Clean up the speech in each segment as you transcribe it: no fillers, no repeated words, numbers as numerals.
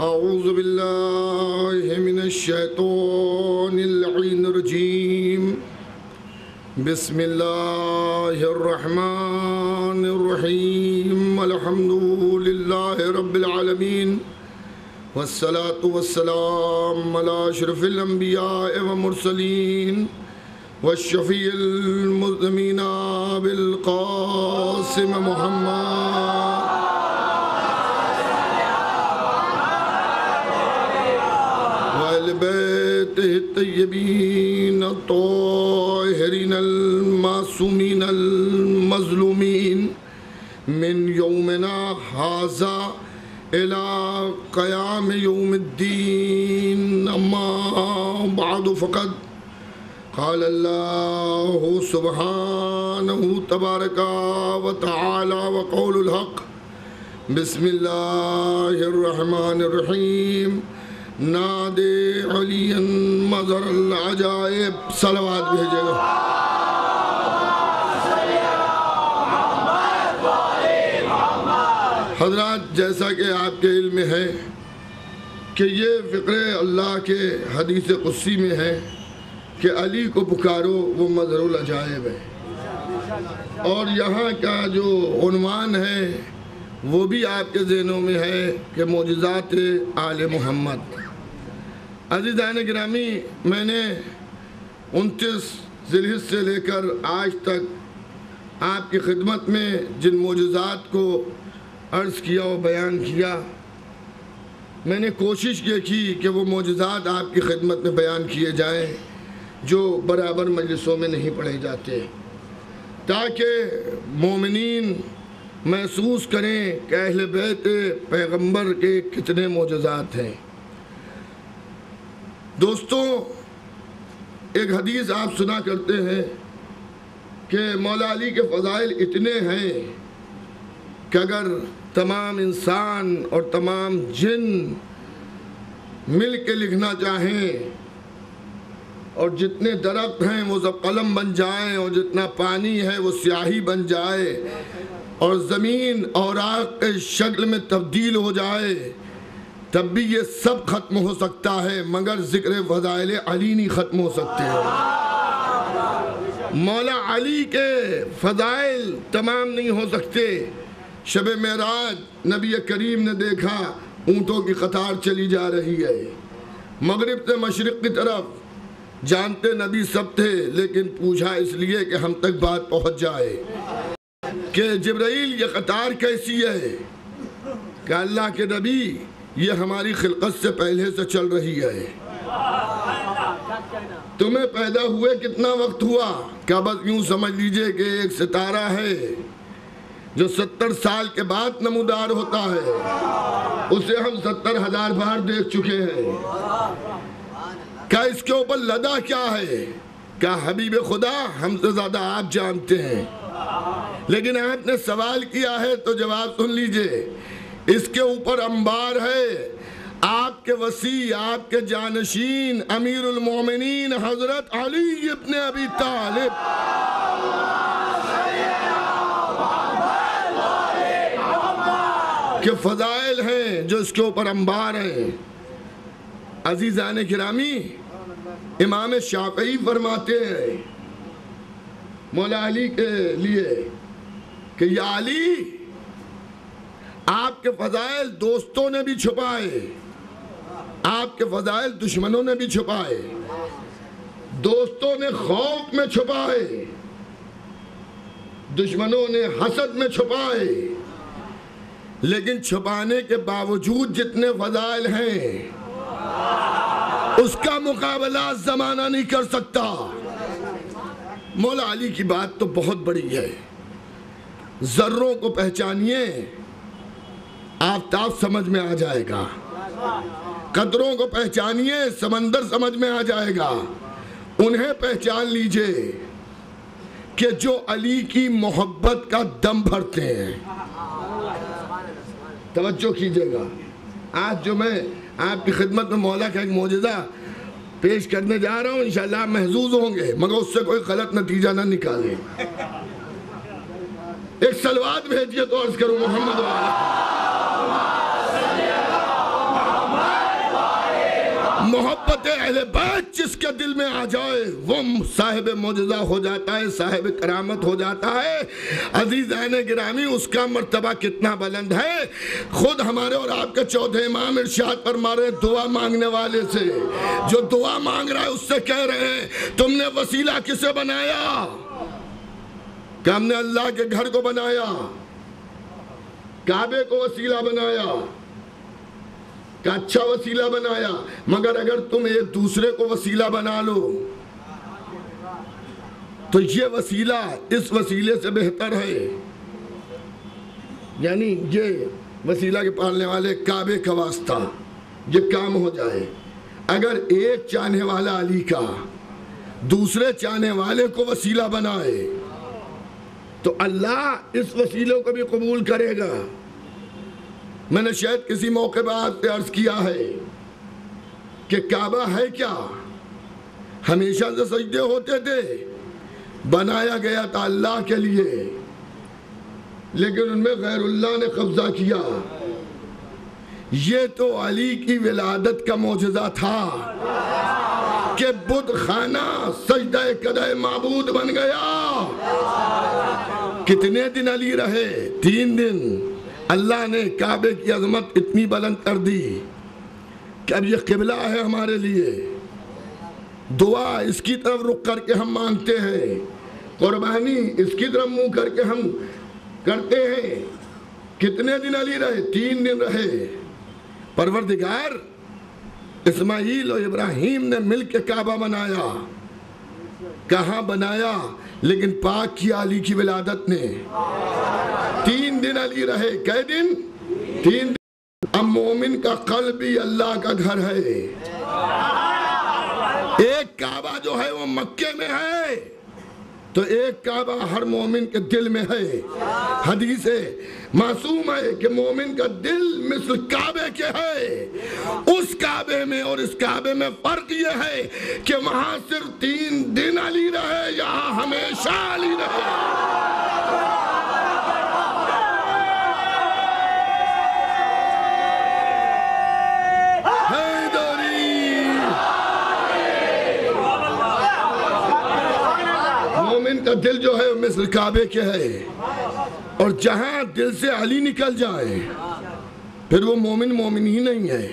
اعوذ باللہ من الشیطان اللعین الرجیم بسم اللہ الرحمن الرحیم الحمد للہ رب العالمین والصلاة والسلام علی اشرف الانبیاء والمرسلین والشفیع المذنبین بالقاسم محمد وآل بیتہ الطیبین الطاہرین المعصومین المظلومین من یومنا ھذا الى قیام یوم الدین اما بعد فقد قال اللہ سبحانہ تبارک و تعالی وقول الحق بسم اللہ الرحمن الرحیم نادے علی مظہر العجائب صلوات بھیجے گا حضرات جیسا کہ آپ کے علم میں ہے کہ یہ فقرے اللہ کے حدیث قدسی میں ہے کہ علی کو پکارو وہ مظہر العجائب ہے، اور یہاں کا جو عنوان ہے وہ بھی آپ کے ذہنوں میں ہے کہ معجزات آل محمد۔ عزیزان گرامی، میں نے 29 ذی الحجہ سے لے کر آج تک آپ کی خدمت میں جن معجزات کو عرض کیا و بیان کیا، میں نے کوشش یہ کی کہ وہ معجزات آپ کی خدمت میں بیان کیے جائیں جو برابر مجلسوں میں نہیں پڑھے جاتے، تاکہ مومنین محسوس کریں کہ اہل بیت پیغمبر کے کتنے معجزات ہیں۔ دوستوں، ایک حدیث آپ سنا کرتے ہیں کہ مولا علی کے فضائل اتنے ہیں کہ اگر تمام انسان اور تمام جن مل کے لکھنا چاہیں اور جتنے درخت ہیں وہ سب قلم بن جائیں اور جتنا پانی ہے وہ سیاہی بن جائے اور زمین اوراق کے شکل میں تبدیل ہو جائے، تب بھی یہ سب ختم ہو سکتا ہے، مگر ذکر فضائل علی نہیں ختم ہو سکتے ہیں۔ مولا علی کے فضائل تمام نہیں ہو سکتے۔ شب معراج نبی کریم نے دیکھا اونٹوں کی قطار چلی جا رہی ہے مغرب سے مشرق کی طرف، جانتے نبی سب تھے لیکن پوچھا اس لیے کہ ہم تک بات پہنچ جائے کہ جبرائیل یہ قطار کیسی ہے؟ کہ اللہ کے نبی یہ ہماری خلقت سے پہلے سے چل رہی ہے، تمہیں پیدا ہوئے کتنا وقت ہوا؟ کیا بس یوں سمجھ لیجئے کہ ایک ستارہ ہے جو 70 سال کے بعد نمودار ہوتا ہے، اسے ہم 70,000 بار دیکھ چکے ہیں۔ کیا اس کے اوپر لدا کیا ہے؟ کیا حبیب خدا ہم سے زیادہ آپ جانتے ہیں، لیکن آپ نے سوال کیا ہے تو جواب سن لیجئے۔ اس کے اوپر انبار ہے، آپ کے وسیع، آپ کے جانشین امیر المومنین حضرت علی ابن ابی طالب، کہ فضائل ہیں جو اس کے اوپر انبار ہیں۔ عزیزان گرامی، امام شافعی فرماتے ہیں مولا علی کے لیے کہ یا علی، آپ کے فضائل دوستوں نے بھی چھپائے، آپ کے فضائل دشمنوں نے بھی چھپائے، دوستوں نے خوف میں چھپائے، دشمنوں نے حسد میں چھپائے، لیکن چھپانے کے باوجود جتنے فضائل ہیں اس کا مقابلہ زمانہ نہیں کر سکتا۔ مولا علی کی بات تو بہت بڑی ہے۔ ذروں کو پہچانیے، آفتاب سمجھ میں آ جائے گا، قطروں کو پہچانیے، سمندر سمجھ میں آ جائے گا۔ انہیں پہچان لیجئے کہ جو علی کی محبت کا دم بھرتے ہیں۔ توجہ کیجئے گا، آج جو میں آپ کی خدمت میں مولا کا ایک معجزہ پیش کرنے جا رہا ہوں، انشاءاللہ آپ محظوظ ہوں گے، مگر اس سے کوئی غلط نتیجہ نہ نکالیں۔ ایک صلوات بھیجئے تو عرض کروں محمد والا۔ محبت اہل بیت جس کے دل میں آ جائے وہ صاحب معجزہ ہو جاتا ہے، صاحب کرامت ہو جاتا ہے۔ عزیزان گرامی، اس کا مرتبہ کتنا بلند ہے۔ خود ہمارے اور آپ کے چوتھے امام ارشاد فرما رہے ہیں دعا مانگنے والے سے، جو دعا مانگ رہا ہے اس سے کہہ رہے ہیں تم نے وسیلہ کسے بنایا؟ کہ ہم نے اللہ کے گھر کو بنایا، کعبے کو وسیلہ بنایا، کہ اچھا وسیلہ بنایا، مگر اگر تم ایک دوسرے کو وسیلہ بنا لو تو یہ وسیلہ اس وسیلے سے بہتر ہے۔ یعنی یہ وسیلہ کے پالنے والے کعبے کا واسطہ یہ کام ہو جائے۔ اگر ایک چاہنے والا علی کا دوسرے چاہنے والے کو وسیلہ بنائے تو اللہ اس وسیلوں کو بھی قبول کرے گا۔ میں نے شاید کسی موقع پر آپ سے عرض کیا ہے کہ کعبہ ہے کیا؟ ہمیشہ سے سجدے ہوتے تھے، بنایا گیا تھا اللہ کے لیے، لیکن ان میں غیر اللہ نے قبضہ کیا۔ یہ تو علی کی ولادت کا معجزہ تھا کہ بت خانہ سجدہ قدہ معبود بن گیا۔ کتنے دن علی رہے؟ 3 دن۔ اللہ نے کعبے کی عظمت اتنی بلند کر دی کہ اب یہ قبلہ ہے ہمارے لیے۔ دعا اس کی طرف رخ کر کے ہم مانگتے ہیں، قربانی اس کی طرف منہ کر کے ہم کرتے ہیں۔ کتنے دن علی رہے؟ 3 دن رہے۔ پروردگار اسماعیل اور ابراہیم نے مل کے کعبہ بنایا۔ کہاں بنایا؟ لیکن پاک کیا علی کی ولادت نے۔ 3 دن علی رہے۔ کئے دن؟ 3 دن۔ اب مومن کا قلب بھی اللہ کا گھر ہے۔ ایک کعبہ جو ہے وہ مکے میں ہے تو ایک کعبہ ہر مومن کے دل میں ہے۔ حدیث معصوم ہے کہ مومن کا دل مثل کعبے کے ہے۔ اس کعبے میں اور اس کعبے میں فرق یہ ہے کہ وہاں صرف 3 دن علی رہے، یہاں ہمیشہ علی رہے۔ مومن کا دل جو ہے مثل کعبے کے ہے، اور جہاں دل سے علی نکل جائے پھر وہ مومن ہی نہیں ہے۔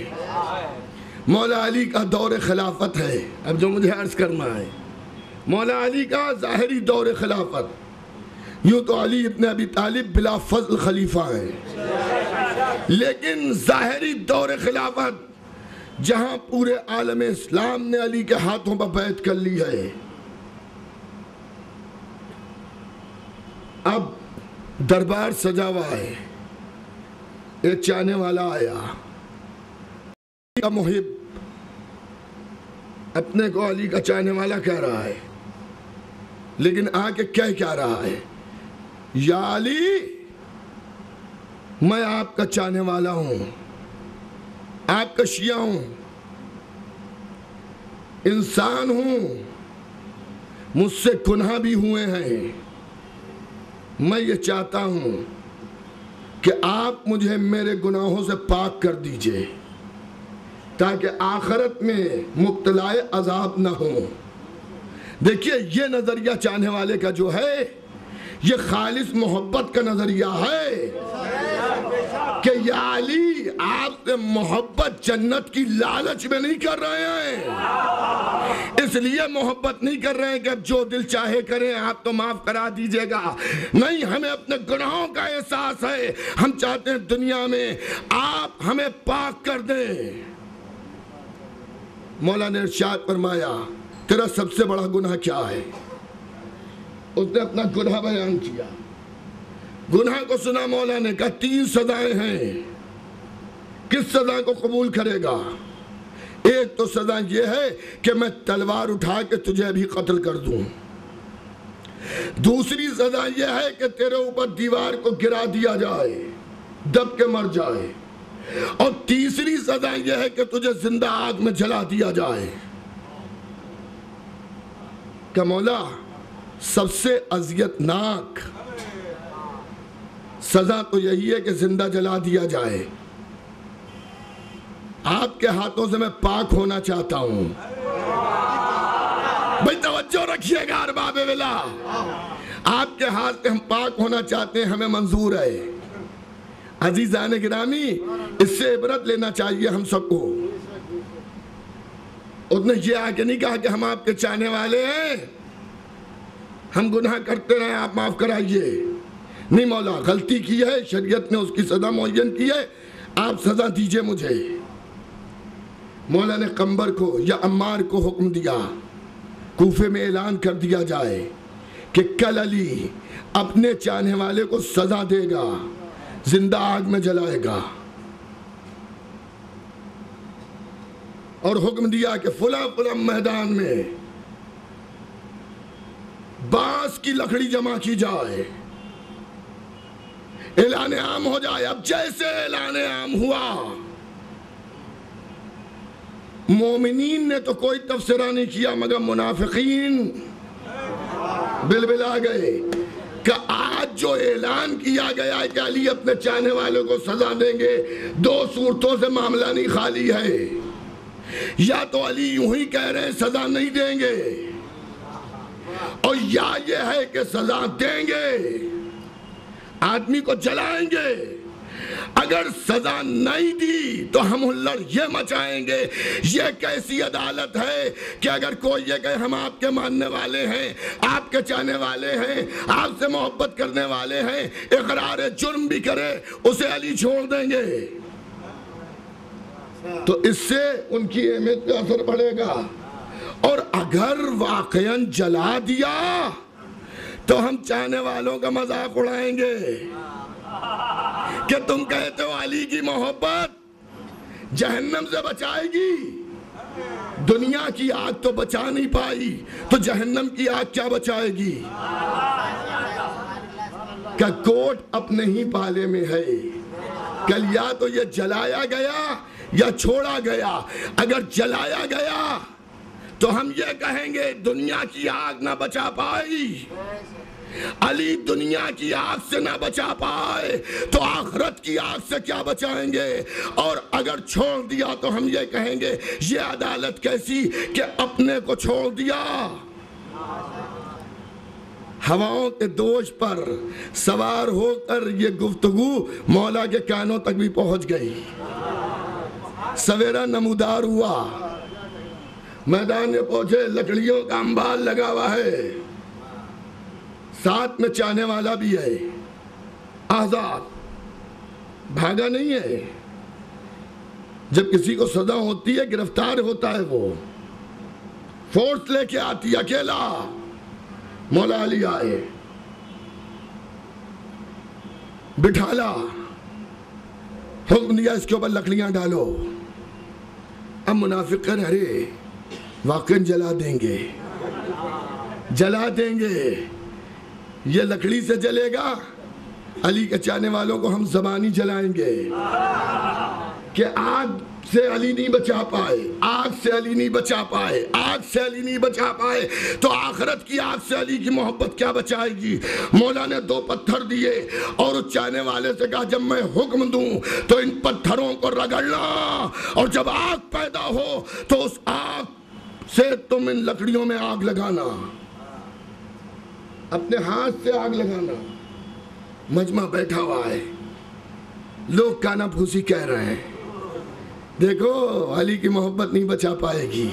مولا علی کا دور خلافت ہے۔ اب جو مجھے عرض کرنا ہے، مولا علی کا ظاہری دور خلافت، یوں تو علی ابن ابی طالب بلا فضل خلیفہ ہے، لیکن ظاہری دور خلافت جہاں پورے عالم اسلام نے علی کے ہاتھوں پر بیعت کر لی ہے۔ اب دربار سجا ہوا ہے، ایک چاہنے والا آیا، علی کا محب اپنے کو علی کا چاہنے والا کہہ رہا ہے، لیکن آ کے کیا رہا ہے؟ یا علی، میں آپ کا چاہنے والا ہوں، آپ کا شیعہ ہوں، انسان ہوں، مجھ سے گناہ بھی ہوئے ہیں۔ میں یہ چاہتا ہوں کہ آپ مجھے میرے گناہوں سے پاک کر دیجئے تاکہ آخرت میں مبتلا عذاب نہ ہوں۔ دیکھیے، یہ نظریہ چاہنے والے کا جو ہے یہ خالص محبت کا نظریہ ہے کہ یا علی، آپ سے محبت جنت کی لالچ میں نہیں کر رہے ہیں، اس لیے محبت نہیں کر رہے ہیں کہ اب جو دل چاہے کریں، آپ تو معاف کرا دیجئے گا۔ نہیں، ہمیں اپنے گناہوں کا احساس ہے، ہم چاہتے ہیں دنیا میں آپ ہمیں پاک کر دیں۔ مولا نے ارشاد فرمایا، تیرا سب سے بڑا گناہ کیا ہے؟ اس نے اپنا گناہ بیان کیا۔ گناہ کو سنا مولا نے، کہا 3 سزائیں ہیں، کس سزا کو قبول کرے گا؟ ایک تو سزا یہ ہے کہ میں تلوار اٹھا کے تجھے بھی قتل کر دوں، دوسری سزا یہ ہے کہ تیرے اوپر دیوار کو گرا دیا جائے، دب کے مر جائے، اور تیسری سزا یہ ہے کہ تجھے زندہ آگ میں جلا دیا جائے۔ کہ مولا، سب سے اذیت ناک سزا تو یہی ہے کہ زندہ جلا دیا جائے، آپ کے ہاتھوں سے میں پاک ہونا چاہتا ہوں. بھئی توجہ رکھیے گا ارباب ولا، آپ کے ہاتھ سے ہم پاک ہونا چاہتے ہیں، ہمیں منظور ہے. عزیزان گرامی، اس سے عبرت لینا چاہیے ہم سب کو. اس نے یہ آگے نہیں کہا کہ ہم آپ کے چاہنے والے ہیں، ہم گناہ کرتے رہے آپ معاف کرائیے. نہیں مولا، غلطی کی ہے، شریعت نے اس کی سزا معین کی ہے، آپ سزا دیجئے مجھے. مولا نے قنبر کو یا عمار کو حکم دیا، کوفے میں اعلان کر دیا جائے کہ کل علی اپنے چاہنے والے کو سزا دے گا، زندہ آگ میں جلائے گا. اور حکم دیا کہ فلاں فلاں میدان میں بانس کی لکڑی جمع کی جائے، اعلان عام ہو جائے. اب جیسے اعلان عام ہوا، مومنین نے تو کوئی تبصرہ نہیں کیا، مگر منافقین بلبلا گئے کہ آج جو اعلان کیا گیا ہے کہ علی اپنے چاہنے والوں کو سزا دیں گے، دو صورتوں سے معاملہ نہیں خالی ہے. یا تو علی یوں ہی کہہ رہے ہیں سزا نہیں دیں گے، اور یا یہ ہے کہ سزا دیں گے، آدمی کو جلائیں گے. اگر سزا نہیں دی تو ہم ہلڑ یہ مچائیں گے. یہ کیسی عدالت ہے کہ اگر کوئی یہ کہے ہم آپ کے ماننے والے ہیں، آپ کے چاہنے والے ہیں، آپ سے محبت کرنے والے ہیں، اقرار جرم بھی کرے، اسے علی چھوڑ دیں گے. تو اس سے ان کی اہمیت پہ اثر پڑے گا. اور اگر واقعاً جلا دیا تو ہم چاہنے والوں کا مذاق اڑائیں گے کہ تم کہتے ہو علی کی محبت جہنم سے بچائے گی. دنیا کی آگ تو بچا نہیں پائی، تو جہنم کی آگ کیا بچائے گی؟ کہ کوٹ اپنے ہی پالے میں ہے. کل یا تو یہ جلایا گیا یا چھوڑا گیا. اگر جلایا گیا تو ہم یہ کہیں گے دنیا کی آگ نہ بچا پائی، علی دنیا کی آگ سے نہ بچا پائے تو آخرت کی آگ سے کیا بچائیں گے. اور اگر چھوڑ دیا تو ہم یہ کہیں گے یہ عدالت کیسی کہ اپنے کو چھوڑ دیا. ہواؤں کے دوش پر سوار ہو کر یہ گفتگو مولا کے کانوں تک بھی پہنچ گئی. سویرا نمودار ہوا، میدان میں پہنچے، لکڑیوں کا انبار لگا ہوا ہے، ساتھ میں چاہنے والا بھی ہے، آزاد، بھاگا نہیں ہے. جب کسی کو سزا ہوتی ہے گرفتار ہوتا ہے، وہ فورس لے کے آتی، اکیلا. مولا علی آئے، بٹھالا، حکم دیا اس کے اوپر لکڑیاں ڈالو. اب منافق کہہ رہے واقعاً جلا دیں گے، جلا دیں گے. یہ لکڑی سے جلے گا، علی کے چاہنے والوں کو ہم زبانی جلائیں گے کہ آگ سے علی نہیں بچا پائے، آگ سے علی نہیں بچا پائے، آگ سے علی نہیں بچا پائے تو آخرت کی آگ سے علی کی محبت کیا بچائے گی. مولا نے 2 پتھر دیے اور اس چاہنے والے سے کہا جب میں حکم دوں تو ان پتھروں کو رگڑنا، اور جب آگ پیدا ہو تو اس آگ سے تم ان لکڑیوں میں آگ لگانا، اپنے ہاتھ سے آگ لگانا. مجمع بیٹھا ہوا ہے، لوگ کانا پھوسی کہہ رہے ہیں دیکھو علی کی محبت نہیں بچا پائے گی،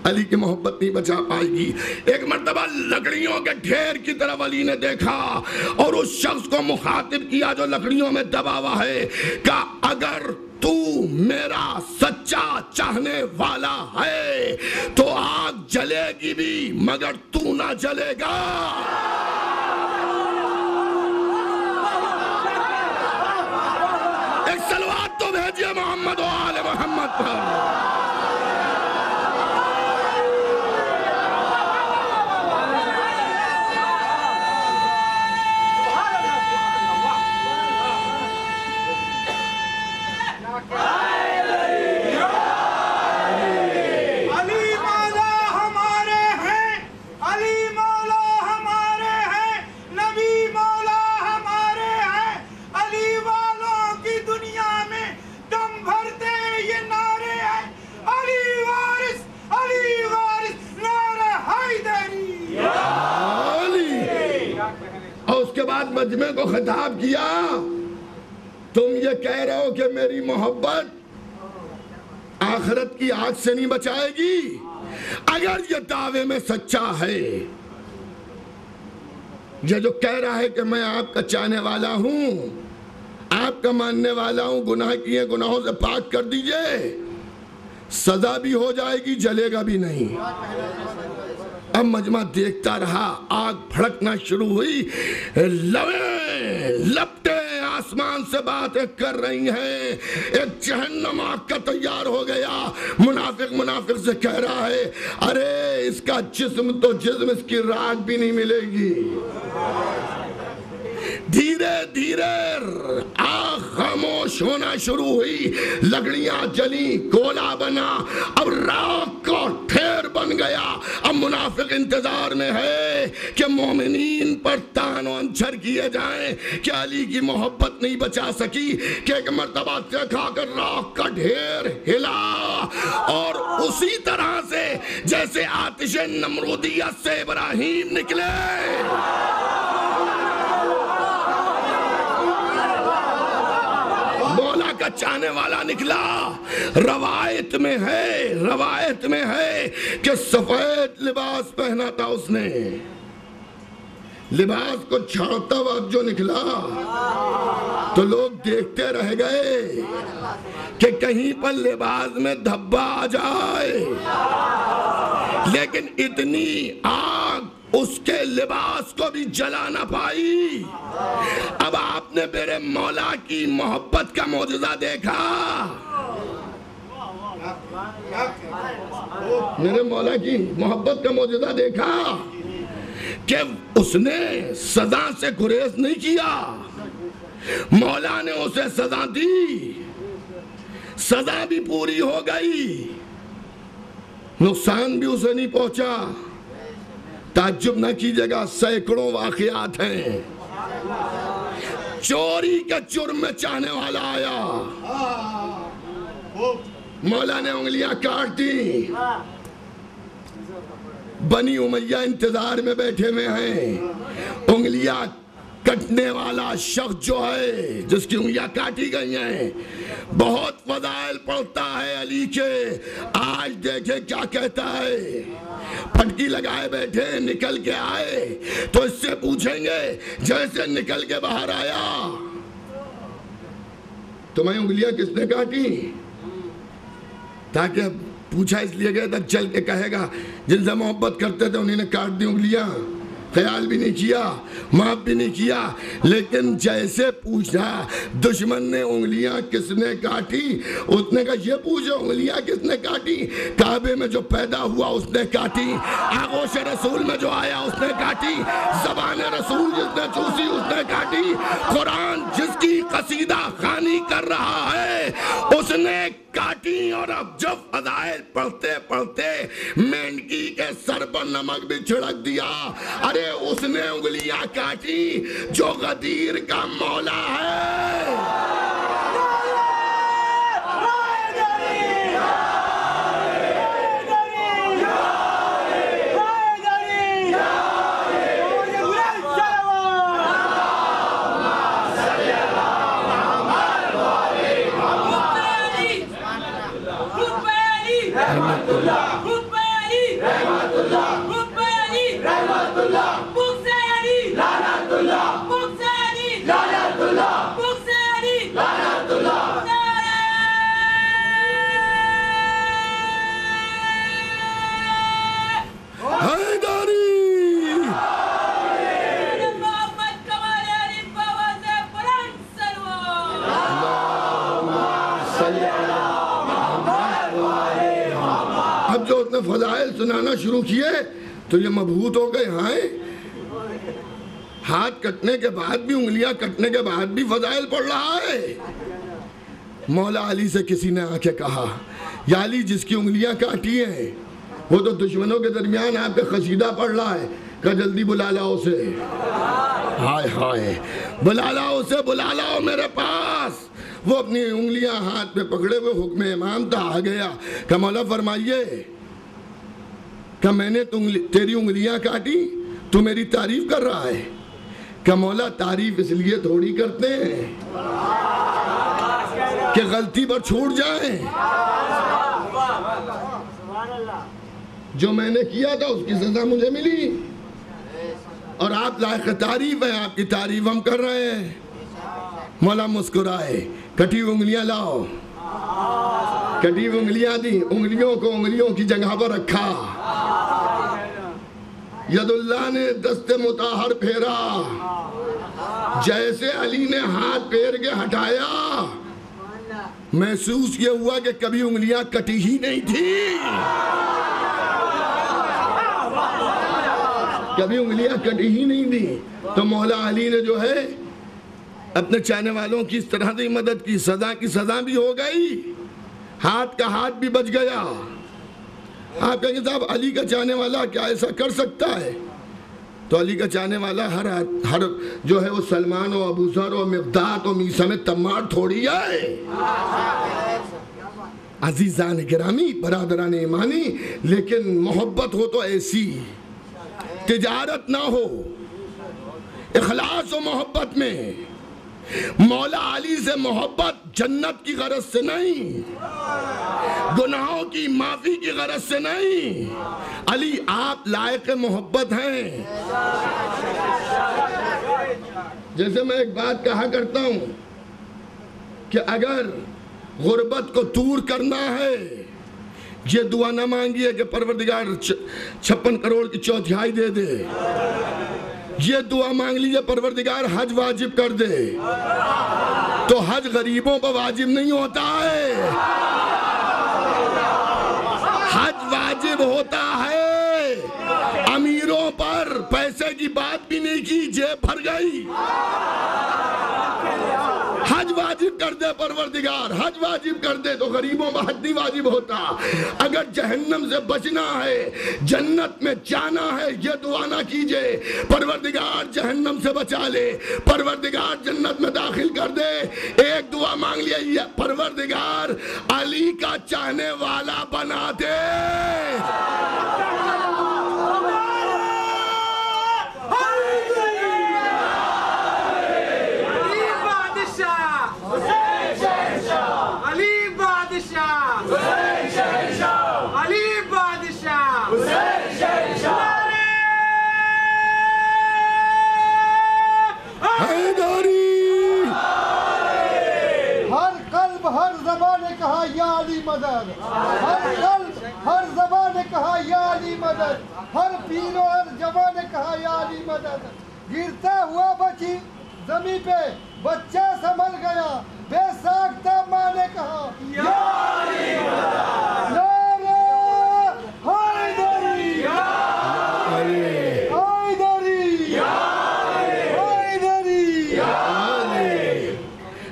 علی کی محبت نہیں بچا پائے گی. ایک مرتبہ لکڑیوں کے ڈھیر کی طرف علی نے دیکھا اور اس شخص کو مخاطب کیا جو لکڑیوں میں دبا ہوا ہے، کہ اگر تو میرا سچا چاہنے والا ہے تو آگ جلے گی بھی مگر تو نہ جلے گا. ایک صلوات تو بھیجئے محمد و آل محمد پر. علی مولا ہمارے ہیں، علی مولا ہمارے ہیں. مجمع کو خطاب کیا، تم یہ کہہ رہے ہو کہ میری محبت آخرت کی آگ سے نہیں بچائے گی؟ اگر یہ دعوے میں سچا ہے، یہ جو کہہ رہا ہے کہ میں آپ کا چاہنے والا ہوں، آپ کا ماننے والا ہوں، گناہ کیے گناہوں سے پاک کر دیجئے، سزا بھی ہو جائے گی، جلے گا بھی نہیں۔ اب مجمع دیکھتا رہا، آگ بھڑکنا شروع ہوئی، لپٹیں آسمان سے باتیں کر رہی ہیں، ایک جہنم آگ کا تیار ہو گیا۔ منافق سے کہہ رہا ہے، ارے اس کا جسم تو جسم، اس کی راکھ بھی نہیں ملے گی۔ دھیرے دھیرے آگ خاموش ہونا شروع ہوئی، لکڑیاں جلی، کولا بنا، اب راکھ کا ڈھیر بن گیا۔ اب منافق انتظار میں ہے کہ مومنین پر تان و انچر کیے جائیں کہ علی کی محبت نہیں بچا سکی، کہ ایک مرتبہ دیکھا کر راکھ کا ڈھیر ہلا، اور اسی طرح سے جیسے آتش نمرودیت سے ابراہیم نکلے، مولا کا چاہنے والا نکلا۔ روایت میں ہے کہ سفید لباس پہنا تھا اس نے، لباس کو چھاڑتا وقت جو نکلا تو لوگ دیکھتے رہ گئے کہ کہیں پر لباس میں دھبا آ جائے، لیکن اتنی آگ اس کے لباس کو بھی جلا نہ پائی۔ اب آپ نے میرے مولا کی محبت کا معجزہ دیکھا، میرے مولا کی محبت کا معجزہ دیکھا کہ اس نے سزا سے گریز نہیں کیا، مولا نے اسے سزا دی، سزا بھی پوری ہو گئی، نقصان بھی اسے نہیں پہنچا۔ تعجب نہ کیجیے گا، سینکڑوں واقعات ہیں۔ چوری کے جرم میں چاہنے والا آیا، مولا نے انگلیاں کاٹ دی، بنی امیہ انتظار میں بیٹھے ہوئے ہیں، انگلیاں کٹنے والا شخص جو ہے جس کی انگلیاں کاٹی گئی ہیں بہت فضائل پڑھتا ہے علی کے، آج دیکھیں کیا کہتا ہے۔ پھٹکی لگائے بیٹھے، نکل کے آئے تو اس سے پوچھیں گے جیسے نکل کے باہر آیا، تمہیں انگلیاں کس نے کاٹی؟ تاکہ پوچھا اس لیے گیا تھا چل کے کہے گا جن سے محبت کرتے تھے انہیں نے کاٹ دی انگلیاں، خیال بھی نہیں کیا، معاف بھی نہیں کیا، لیکن جیسے پوچھا دشمن نے انگلیاں کس نے کاٹی، اس نے کہا یہ پوچھو انگلیاں کس نے کاٹی، کعبے میں جو پیدا ہوا اس نے کاٹی، آغوش رسول میں جو آیا اس نے کاٹی، زبان رسول جس نے چوسی اس نے کاٹی، قرآن جس کی قصیدہ خوانی کر رہا ہے اس نے کاٹی، اور اب جب فضائل پڑھتے پڑھتے مینڈکی کے سر پر نمک بھی چھڑک دیا، ارے اس نے انگلیاں کاٹی جو غدیر کا مولا ہے۔ اب جو اس نے فضائل سنانا شروع کیے تو یہ مبہوت ہو گئے، ہاتھ کٹنے کے بعد بھی، انگلیاں کٹنے کے بعد بھی فضائل پڑھ رہا ہے۔ مولا علی سے کسی نے آ کے کہا یا علی جس کی انگلیاں کاٹی ہیں وہ تو دشمنوں کے درمیان آپ کا قصیدہ پڑھ رہا ہے، کہ جلدی بلا لاؤ اسے، ہائے ہائے بلا لاؤ اسے، بلا لاؤ میرے پاس۔ وہ اپنی انگلیاں ہاتھ میں پکڑے ہوئے حکم امام تھا، آ گیا کہ مولا فرمائیے کہ میں نے تیری انگلیاں کاٹی، تو میری تعریف کر رہا ہے، کہ مولا تعریف اس لیے تھوڑی کرتے ہیں کہ غلطی پر چھوٹ جائیں. جو میں نے کیا تھا اس کی سزا مجھے ملی اور آپ لائق تعریف ہیں, آپ کی تعریف ہم کر رہے ہیں. مولا مسکرائے, کٹی انگلیاں لاؤ. کٹی انگلیاں دی, انگلیوں کو انگلیوں کی جگہ پر رکھا. ید اللہ نے دست مطہر پھیرا, جیسے علی نے ہاتھ پھیر کے ہٹایا محسوس یہ ہوا کہ کبھی انگلیاں کٹی ہی نہیں تھی. کبھی انگلیاں کٹی ہی نہیں تھی. تو مولا علی نے جو ہے اپنے چاہنے والوں کی اس طرح سے مدد کی. سزا کی سزا بھی ہو گئی, ہاتھ کا ہاتھ بھی بچ گیا. آپ کہیں گے صاحب علی کا چاہنے والا کیا ایسا کر سکتا ہے؟ تو علی کا چاہنے والا ہر جو ہے وہ سلمان و ابو ذر و مقداد و میثم تمار تھوڑی ہے. عزیزان گرامی, برادران ایمانی, لیکن محبت ہو تو ایسی, تجارت نہ ہو, اخلاص و محبت میں. مولا علی سے محبت جنت کی غرض سے نہیں, گناہوں کی معافی کی غرض سے نہیں. علی آپ لائق محبت ہیں. جیسے میں ایک بات کہا کرتا ہوں کہ اگر غربت کو دور کرنا ہے, یہ دعا نہ مانگیے کہ پروردگار 56 کروڑ کی چوتھائی دے دے. یہ دعا مانگ لیجئے پروردگار حج واجب کر دے. تو حج غریبوں پر واجب نہیں ہوتا ہے, حج واجب ہوتا ہے امیروں پر. پیسے کی بات بھی نہیں کی, جیب بھر گئی. حج واجب کر دے پروردگار, حج واجب کر دے تو غریبوں پر حج نہیں واجب ہوتا. اگر جہنم سے بچنا ہے, جنت میں جانا ہے, یہ دعا نہ کیجئے پروردگار جہنم سے بچا لے, پروردگار جنت میں داخل کر دے. ایک دعا مانگ لیا, پروردگار علی کا چاہنے والا بنا دے. کہا یا علی مدد, ہر قلب ہر زبان نے کہا یا علی مدد, ہر پیر و ہر جوان نے کہا یا علی مدد. گرتا ہوا بچی زمین پہ بچہ سنبھل گیا, بے ساختہ ماں نے کہا یا علی مدد.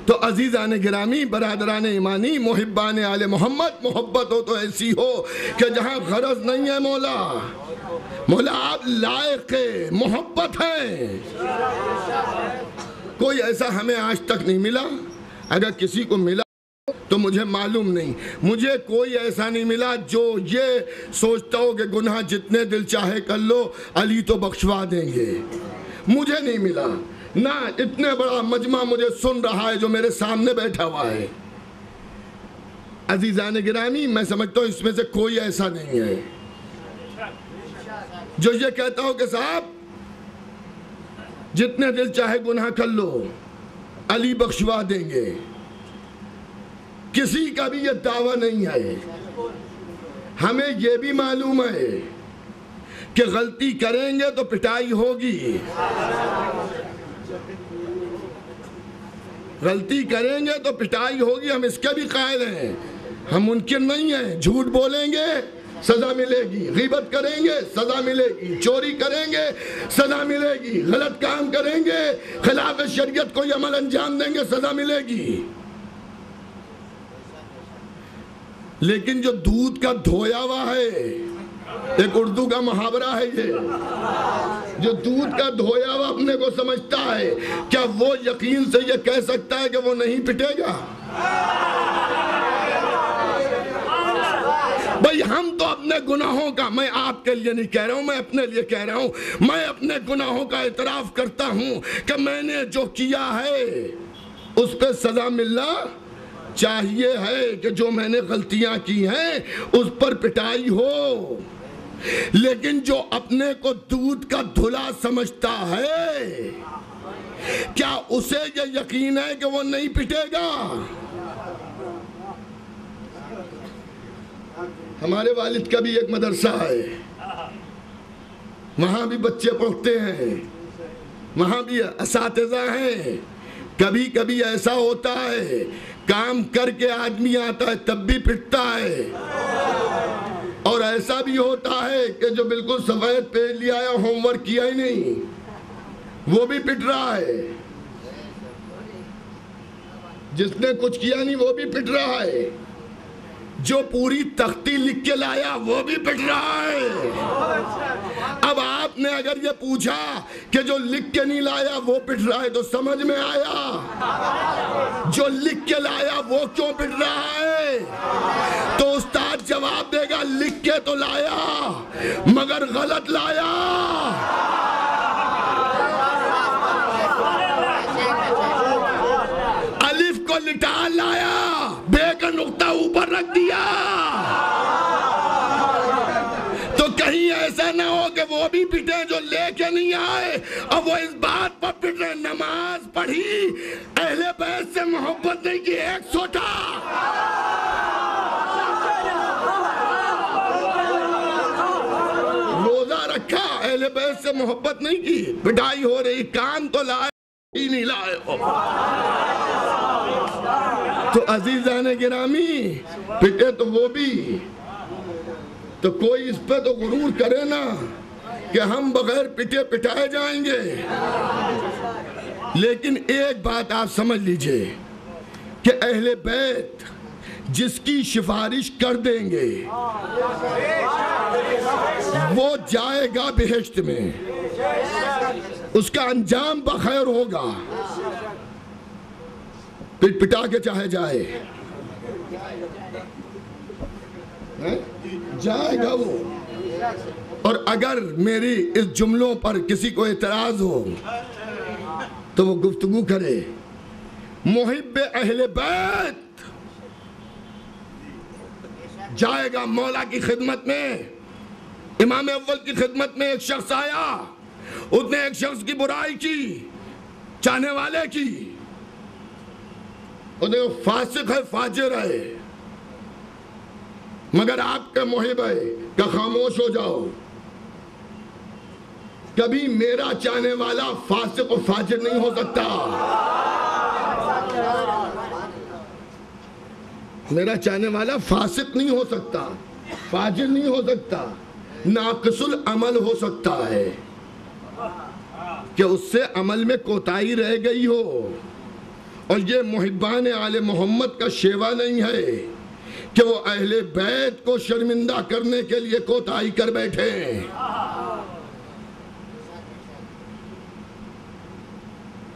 تو عزیزان گرامی, برادران ایمانی, محبان آل محمد, محبت ہو تو ایسی ہو کہ جہاں غرض نہیں ہے مولا آپ لائق محبت ہیں. کوئی ایسا ہمیں آج تک نہیں ملا, اگر کسی کو ملا تو مجھے معلوم نہیں. مجھے کوئی ایسا نہیں ملا جو یہ سوچتا ہو کہ گناہ جتنے دل چاہے کر لو, علی تو بخشوا دیں گے. مجھے نہیں ملا. نہ اتنے بڑا مجمع مجھے سن رہا ہے جو میرے سامنے بیٹھا ہوا ہے. عزیزان گرامی, میں سمجھتا ہوں اس میں سے کوئی ایسا نہیں ہے جو یہ کہتا ہو کہ صاحب جتنے دل چاہے گناہ کر لو, علی بخشوا دیں گے. کسی کا بھی یہ دعویٰ نہیں ہے. ہمیں یہ بھی معلوم ہے کہ غلطی کریں گے تو پٹائی ہوگی, غلطی کریں گے تو پٹائی ہوگی. ہم اس کے بھی قائل ہیں, ہم منکر نہیں ہیں. جھوٹ بولیں گے سزا ملے گی, غیبت کریں گے سزا ملے گی, چوری کریں گے سزا ملے گی, غلط کام کریں گے, خلاف شریعت کوئی عمل انجام دیں گے سزا ملے گی. لیکن جو دودھ کا دھویا ہوا ہے, ایک اردو کا محاورہ ہے یہ, جو دودھ کا دھویا ہوا اپنے کو سمجھتا ہے, کیا وہ یقین سے یہ کہہ سکتا ہے کہ وہ نہیں پٹے گا؟ بھئی ہم تو اپنے گناہوں کا، میں آپ کے لیے نہیں کہہ رہا ہوں، میں اپنے لیے کہہ رہا ہوں، میں اپنے گناہوں کا اعتراف کرتا ہوں کہ میں نے جو کیا ہے اس پہ سزا ملنا چاہیے ہے، کہ جو میں نے غلطیاں کی ہیں اس پر پٹائی ہو، لیکن جو اپنے کو دودھ کا دھلا سمجھتا ہے کیا اسے یہ یقین ہے کہ وہ نہیں پٹے گا؟ ہمارے والد کا بھی ایک مدرسہ ہے، وہاں بھی بچے پڑھتے ہیں، وہاں بھی اساتذہ ہیں. کبھی کبھی ایسا ہوتا ہے کام کر کے آدمی آتا ہے تب بھی پٹتا ہے، اور ایسا بھی ہوتا ہے کہ جو بالکل سفید پیج لیا ہے ہوم ورک کیا ہی نہیں وہ بھی پٹ رہا ہے، جس نے کچھ کیا نہیں وہ بھی پٹ رہا ہے، جو پوری تختی لکھ کے لایا وہ بھی پٹ رہا ہے. اب آپ نے اگر یہ پوچھا کہ جو لکھ کے نہیں لایا وہ پٹ رہا ہے تو سمجھ میں آیا جو لکھ کے لایا وہ کیوں پٹ رہا ہے. تو استاد جواب دے گا لکھ کے تو لایا مگر غلط لایا. الف کو لٹا لایا، بے کا نقطہ اوپر رکھ دیا. تو کہیں ایسا نہ ہو کہ وہ بھی پٹے جو لے کے نہیں آئے اور وہ اس بات پر پٹ رہے نماز پڑھی، اہل بیت سے محبت نہیں کی، ایک سوٹا. روزہ رکھا، اہل بیت سے محبت نہیں کی، پٹائی ہو رہی، کام تو لائے ہی نہیں لائے ہو. تو عزیزان گرامی پٹے تو وہ بھی، تو کوئی اس پہ تو غرور کرے نا کہ ہم بغیر پٹے پٹائے جائیں گے. لیکن ایک بات آپ سمجھ لیجئے کہ اہل بیت جس کی سفارش کر دیں گے وہ جائے گا بہشت میں، اس کا انجام بخیر ہوگا، پھر پٹا کے چاہے جائے جائے گا وہ. اور اگر میری اس جملوں پر کسی کو اعتراض ہو تو وہ گفتگو کرے. محب اہل بیت جائے گا مولا کی خدمت میں. امام اول کی خدمت میں ایک شخص آیا، اس نے ایک شخص کی برائی کی، چاہنے والے کی، انہیں فاسق ہے فاجر ہے مگر آپ کا محب ہے کہ خاموش ہو جاؤ. کبھی میرا چاہنے والا فاسق و فاجر نہیں ہو سکتا. میرا چاہنے والا فاسق نہیں ہو سکتا، فاجر نہیں ہو سکتا، ناقص العمل ہو سکتا ہے کہ اس سے عمل میں کوتاہی رہ گئی ہو. اور یہ محبان آل محمد کا شیوا نہیں ہے کہ وہ اہل بیت کو شرمندہ کرنے کے لیے کوتاہی کر بیٹھے.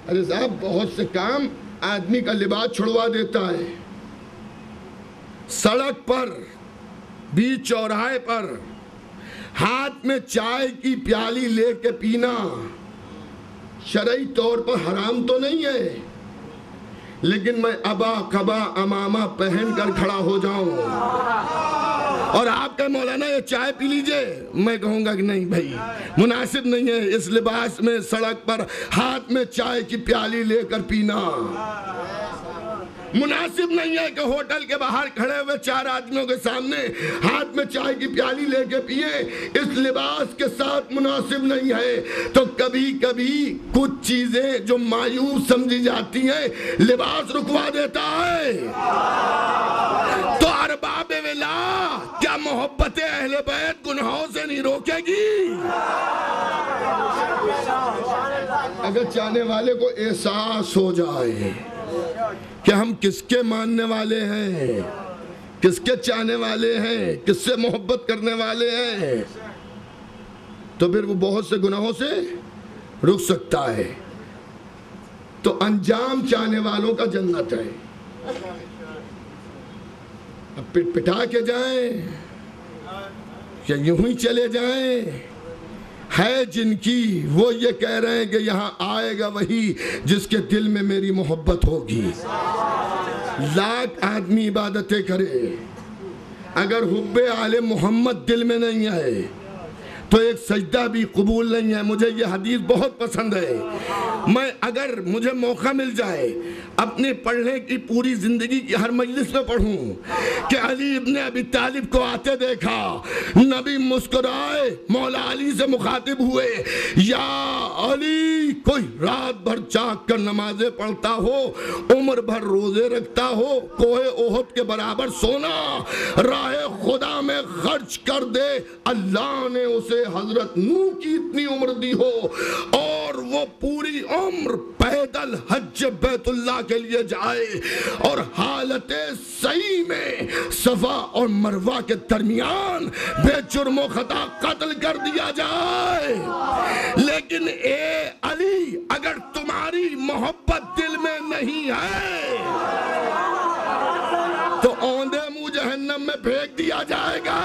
ارے صاحب بہت سے کام آدمی کا لباس چھڑوا دیتا ہے. سڑک پر، بیچ چوراہے پر ہاتھ میں چائے کی پیالی لے کے پینا شرعی طور پر حرام تو نہیں ہے، لیکن میں ابا قبا امامہ پہن کر کھڑا ہو جاؤں اور آپ کا مولانا یہ چائے پی لیجئے، میں کہوں گا کہ نہیں بھائی مناسب نہیں ہے اس لباس میں سڑک پر ہاتھ میں چائے کی پیالی لے کر پینا. مناسب نہیں ہے کہ ہوٹل کے باہر کھڑے ہوئے 4 آدمیوں کے سامنے ہاتھ میں چائے کی پیالی لے کے پیے، اس لباس کے ساتھ مناسب نہیں ہے. تو کبھی کبھی کچھ چیزیں جو مایوس سمجھی جاتی ہیں لباس رکوا دیتا ہے. تو ارباب ولا کیا محبت اہل بیت گناہوں سے نہیں روکے گی؟ اگر چاہنے والے کو احساس ہو جائے کہ ہم کس کے ماننے والے ہیں، کس کے چاہنے والے ہیں، کس سے محبت کرنے والے ہیں، تو پھر وہ بہت سے گناہوں سے رک سکتا ہے. تو انجام چاہنے والوں کا جنت ہے. اب پٹا کے جائیں کہ یوں ہی چلے جائیں؟ ہے جن کی وہ یہ کہہ رہے ہیں کہ یہاں آئے گا وہی جس کے دل میں میری محبت ہوگی۔ لاکھ آدمی عبادتیں کرے، اگر حب آل محمد دل میں نہیں آئے تو ایک سجدہ بھی قبول نہیں ہے۔ مجھے یہ حدیث بہت پسند ہے، میں اگر مجھے موقع مل جائے اپنے پڑھنے کی پوری زندگی کی ہر مجلس میں پڑھوں کہ علی ابن ابی طالب کو آتے دیکھا، نبی مسکرائے، مولا علی سے مخاطب ہوئے، یا علی، کوئی رات بھر جاگ کر نمازیں پڑھتا ہو، عمر بھر روزے رکھتا ہو، کوہ احد کے برابر سونا راہ خدا میں خرچ کر دے، اللہ نے اسے حضرت نوح کی اتنی عمر دی ہو اور وہ پوری عمر پیدل حج بیت اللہ کے لیے جائے اور حالت صحیح میں صفا اور مروہ کے درمیان بے جرم و خطا قتل کر دیا جائے، لیکن اے علی، اگر تمہاری محبت دل میں نہیں ہے تو اوندے منہ جہنم میں پھینک دیا جائے گا۔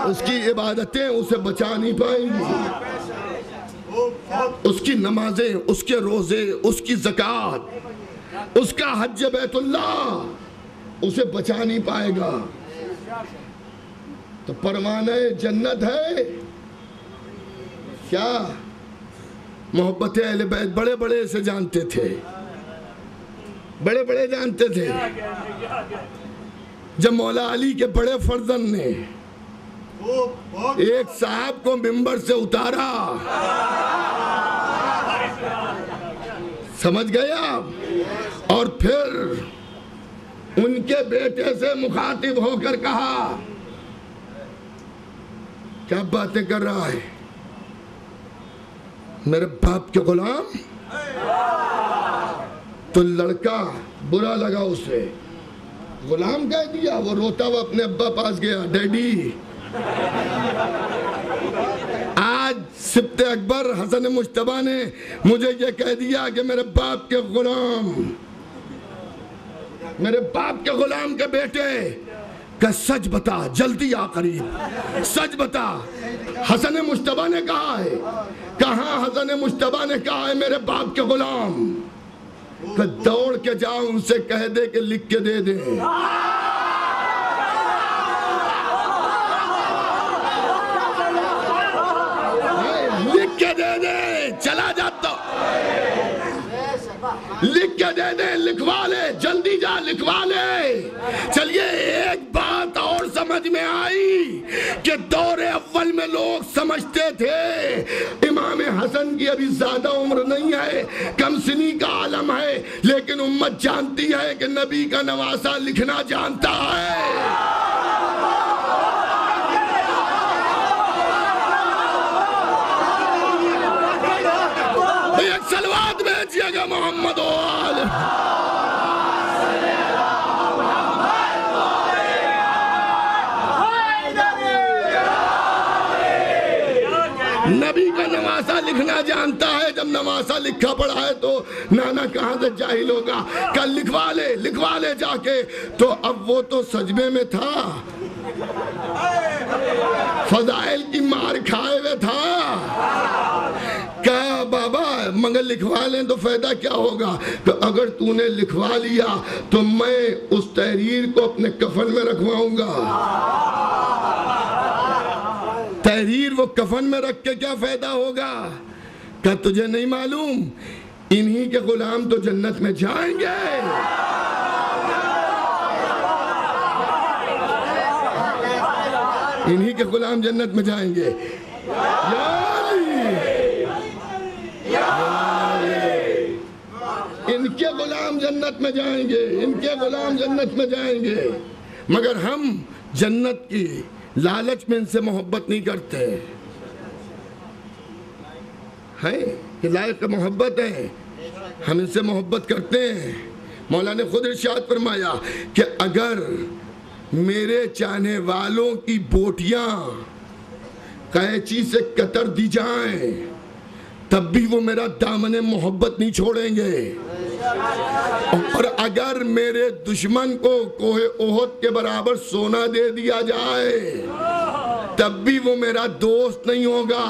اس کی عبادتیں اسے بچا نہیں پائیں گی، اس کی نمازیں، اس کے روزے، اس کی زکوٰۃ، اس کا حج بیت اللہ اسے بچا نہیں پائے گا۔ تو پروانہ جنت ہے کیا؟ محبت اہل بیت بڑے بڑے سے جانتے تھے، بڑے بڑے جانتے تھے۔ جب مولا علی کے بڑے فرزند نے ایک صاحب کو منبر سے اتارا، سمجھ گئے آپ، اور پھر ان کے بیٹے سے مخاطب ہو کر کہا، کیا باتیں کر رہا ہے میرے باپ کے غلام؟ تو لڑکا برا لگا اسے، غلام کہہ دیا۔ وہ روتا ہوا اپنے ابا پاس گیا، ڈیڈی آج سبت اکبر حسن مجتبیٰ نے مجھے یہ کہہ دیا کہ میرے باپ کے غلام، میرے باپ کے غلام کے بیٹے کہ سچ بتا، جلدی آ قریب، سچ بتا۔ حسن مجتبیٰ نے کہا ہے، کہاں حسن مجتبیٰ نے کہا ہے میرے باپ کے غلام؟ کہ دوڑ کے جاؤ ان سے کہہ دے کہ لکھ کے دے دیں۔ لکھ کے دے دیں، چلا جاتا، لکھ کے دے دیں، لکھوا لے، جلدی جا لکھوا لے۔ چلیے ایک بات اور سمجھ میں آئی کہ دور اول میں لوگ سمجھتے تھے امام حسن کی ابھی زیادہ عمر نہیں ہے، کم سنی کا عالم ہے، لیکن امت جانتی ہے کہ نبی کا نواسہ لکھنا جانتا ہے۔ ایک سلوات بھیجیے گا محمد و آل نبی کا نواسہ لکھنا جانتا ہے۔ جب نواسہ لکھا پڑا ہے تو نانا کہاں سے جاہل ہوگا؟ کل لکھوا لے جا کے۔ تو اب وہ تو سجمے میں تھا، فضائل کی مار کھائے ہوئے تھا، کہا بابا مگر لکھوا لیں تو فائدہ کیا ہوگا؟ تو اگر تو نے لکھوا لیا تو میں اس تحریر کو اپنے کفن میں رکھواؤں گا۔ تحریر وہ کفن میں رکھ کے کیا فائدہ ہوگا؟ کہا تجھے نہیں معلوم، انہی کے غلام تو جنت میں جائیں گے۔ انہی کے غلام جنت میں جائیں گے۔ ان کے غلام جنت میں جائیں گے، ان کے غلام جنت میں جائیں گے، مگر ہم جنت کی لالچ میں ان سے محبت نہیں کرتے ہیں کہ لائق محبت ہے، ہم ان سے محبت کرتے ہیں۔ مولا نے خود ارشاد فرمایا کہ اگر میرے چاہنے والوں کی بوٹیاں قینچی سے کتر دی جائیں تب بھی وہ میرا دامن محبت نہیں چھوڑیں گے۔ اور اگر میرے دشمن کو کوہ احد کے برابر سونا دے دیا جائے تب بھی وہ میرا دوست نہیں ہوگا۔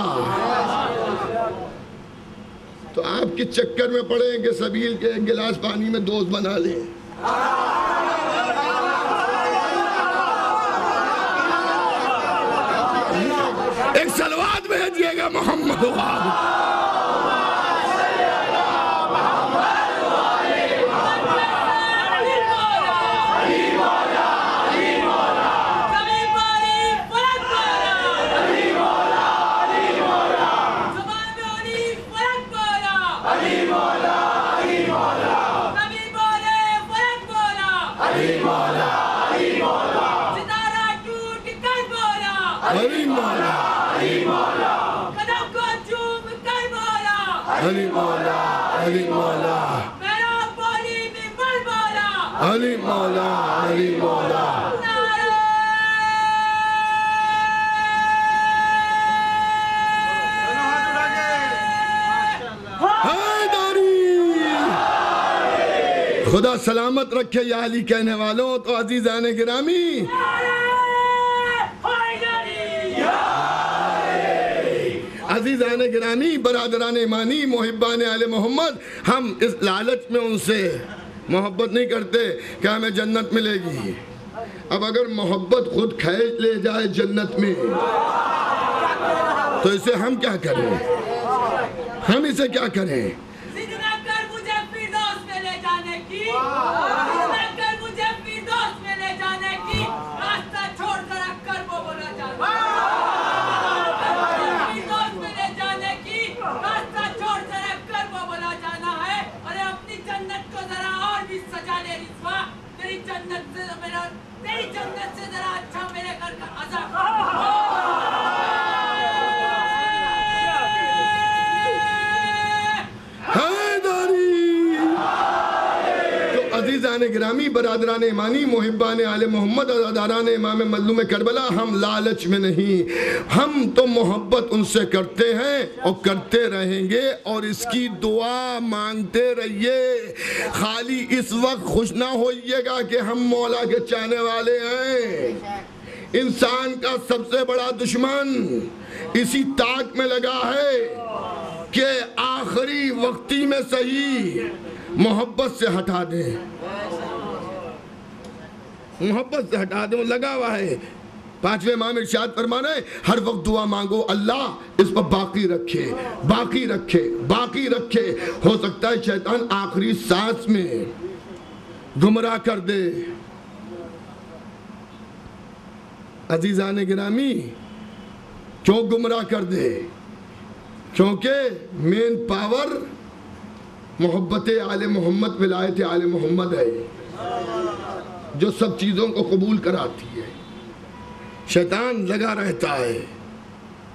تو آپ کے چکر میں پڑیں کہ سبیل کے ایک گلاس پانی میں دوست بنا لیں۔ ایک صلوات بھیجیے گا محمد علی مولا، علی مولا، علی مولا، علی مولا، علی مولا۔ خدا سلامت رکھے یا علی کہنے والوں۔ تو عزیزان گرامی، عزیزان گرامی، برادران ایمانی، محبان آل محمد، ہم اس لالچ میں ان سے محبت نہیں کرتے کہ ہمیں جنت ملے گی۔ اب اگر محبت خود کھینچ لے جائے جنت میں تو اسے ہم کیا کریں؟ ہم اسے کیا کریں؟ عزیزان گرامی، برادران ایمانی، محبان آل محمد، عزاداران امام مظلوم کربلا، ہم لالچ میں نہیں، ہم تو محبت ان سے کرتے ہیں اور کرتے رہیں گے، اور اس کی دعا مانگتے رہیے۔ خالی اس وقت خوش نہ ہوئیے گا کہ ہم مولا کے چاہنے والے ہیں۔ انسان کا سب سے بڑا دشمن اسی طاق میں لگا ہے کہ آخری وقتی میں صحیح محبت سے ہٹا دیں، محبت سے ہٹا دیں، لگا ہوا ہے۔ پانچویں امام ارشاد فرمانا ہے، ہر وقت دعا مانگو اللہ اس پر باقی رکھے، باقی رکھے، باقی رکھے۔ ہو سکتا ہے شیطان آخری سانس میں گمراہ کر دے۔ عزیزان گرامی، کیوں گمراہ کر دے؟ کیونکہ مین پاور محبت آل محمد، ولایت آل محمد ہے جو سب چیزوں کو قبول کراتی ہے۔ شیطان لگا رہتا ہے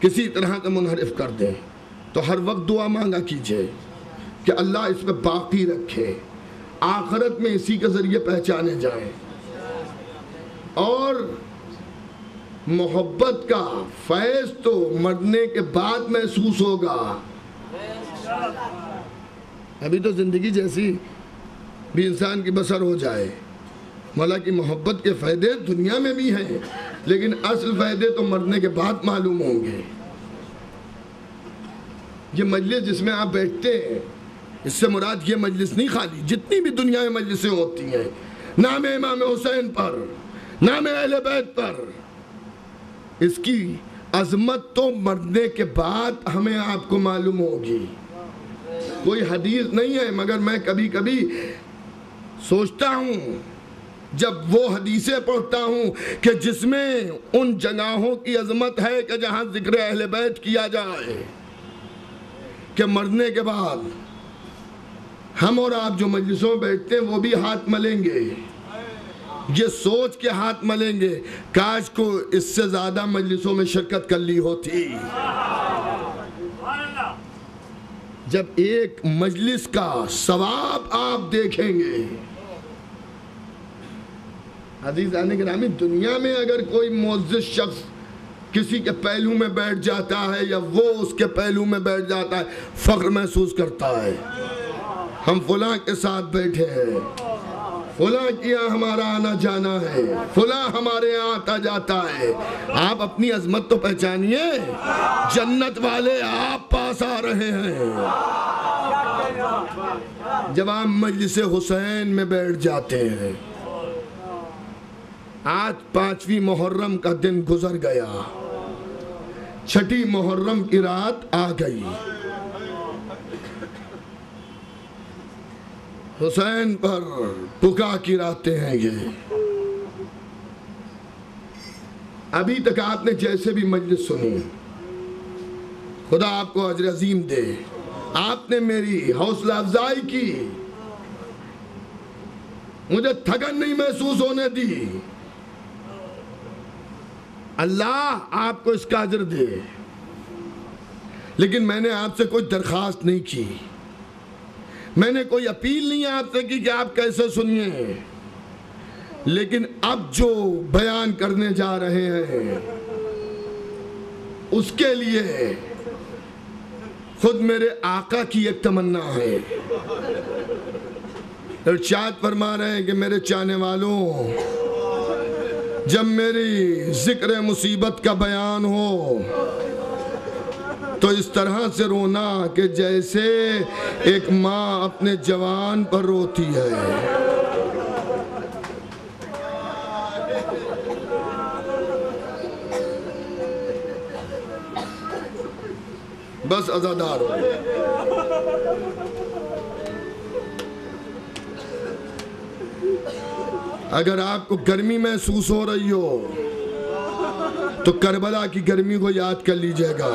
کسی طرح سے منحرف کر دیں، تو ہر وقت دعا مانگا کیجئے کہ اللہ اس پہ باقی رکھے، آخرت میں اسی کے ذریعے پہچانے جائیں۔ اور محبت کا فیض تو مرنے کے بعد محسوس ہوگا۔ ابھی تو زندگی جیسی بھی انسان کی بسر ہو جائے، مولا کی محبت کے فائدے دنیا میں بھی ہیں، لیکن اصل فائدے تو مرنے کے بعد معلوم ہوں گے۔ یہ مجلس جس میں آپ بیٹھتے ہیں، اس سے مراد یہ مجلس نہیں خالی، جتنی بھی دنیا میں مجلسیں ہوتی ہیں، نام امام حسین پر، نام اہل بیت پر، اس کی عظمت تو مرنے کے بعد ہمیں آپ کو معلوم ہوگی۔ کوئی حدیث نہیں ہے، مگر میں کبھی کبھی سوچتا ہوں جب وہ حدیثیں پڑھتا ہوں کہ جس میں ان جگہوں کی عظمت ہے کہ جہاں ذکر اہل بیت کیا جائے، کہ مرنے کے بعد ہم اور آپ جو مجلسوں میں بیٹھتے ہیں وہ بھی ہاتھ ملیں گے، یہ سوچ کے ہاتھ ملیں گے کاش کو اس سے زیادہ مجلسوں میں شرکت کر لی ہوتی۔ جب ایک مجلس کا ثواب آپ دیکھیں گے۔ عزیزان گرامی، دنیا میں اگر کوئی معزز شخص کسی کے پہلو میں بیٹھ جاتا ہے یا وہ اس کے پہلو میں بیٹھ جاتا ہے، فخر محسوس کرتا ہے، ہم فلاں کے ساتھ بیٹھے ہیں، فلاں کی یہاں ہمارا آنا جانا ہے، فلاں ہمارے یہاں آتا جاتا ہے۔ آپ اپنی عظمت تو پہچانیے، جنت والے آپ پاس آ رہے ہیں۔ جب آپ مجلس حسین میں بیٹھ جاتے ہیں، آج 5ویں محرم کا دن گزر گیا، 6 محرم کی رات آ گئی، حسین پر بکا کی راتیں ہیں یہ۔ ابھی تک آپ نے جیسے بھی مجلس سنی، خدا آپ کو اجر عظیم دے، آپ نے میری حوصلہ افزائی کی، مجھے تھکن نہیں محسوس ہونے دی۔ اللہ آپ کو اس کا اجر دے۔ لیکن میں نے آپ سے کوئی درخواست نہیں کی، میں نے کوئی اپیل نہیں آپ سے کی کہ آپ کیسے سنیے، لیکن اب جو بیان کرنے جا رہے ہیں اس کے لیے خود میرے آقا کی ایک تمنا ہے۔ ارشاد فرما رہے ہیں کہ میرے چاہنے والوں، جب میری ذکر مصیبت کا بیان ہو تو اس طرح سے رونا کہ جیسے ایک ماں اپنے جوان پر روتی ہے۔ بس عزادار ہو۔ اگر آپ کو گرمی محسوس ہو رہی ہو تو کربلا کی گرمی کو یاد کر لیجئے گا۔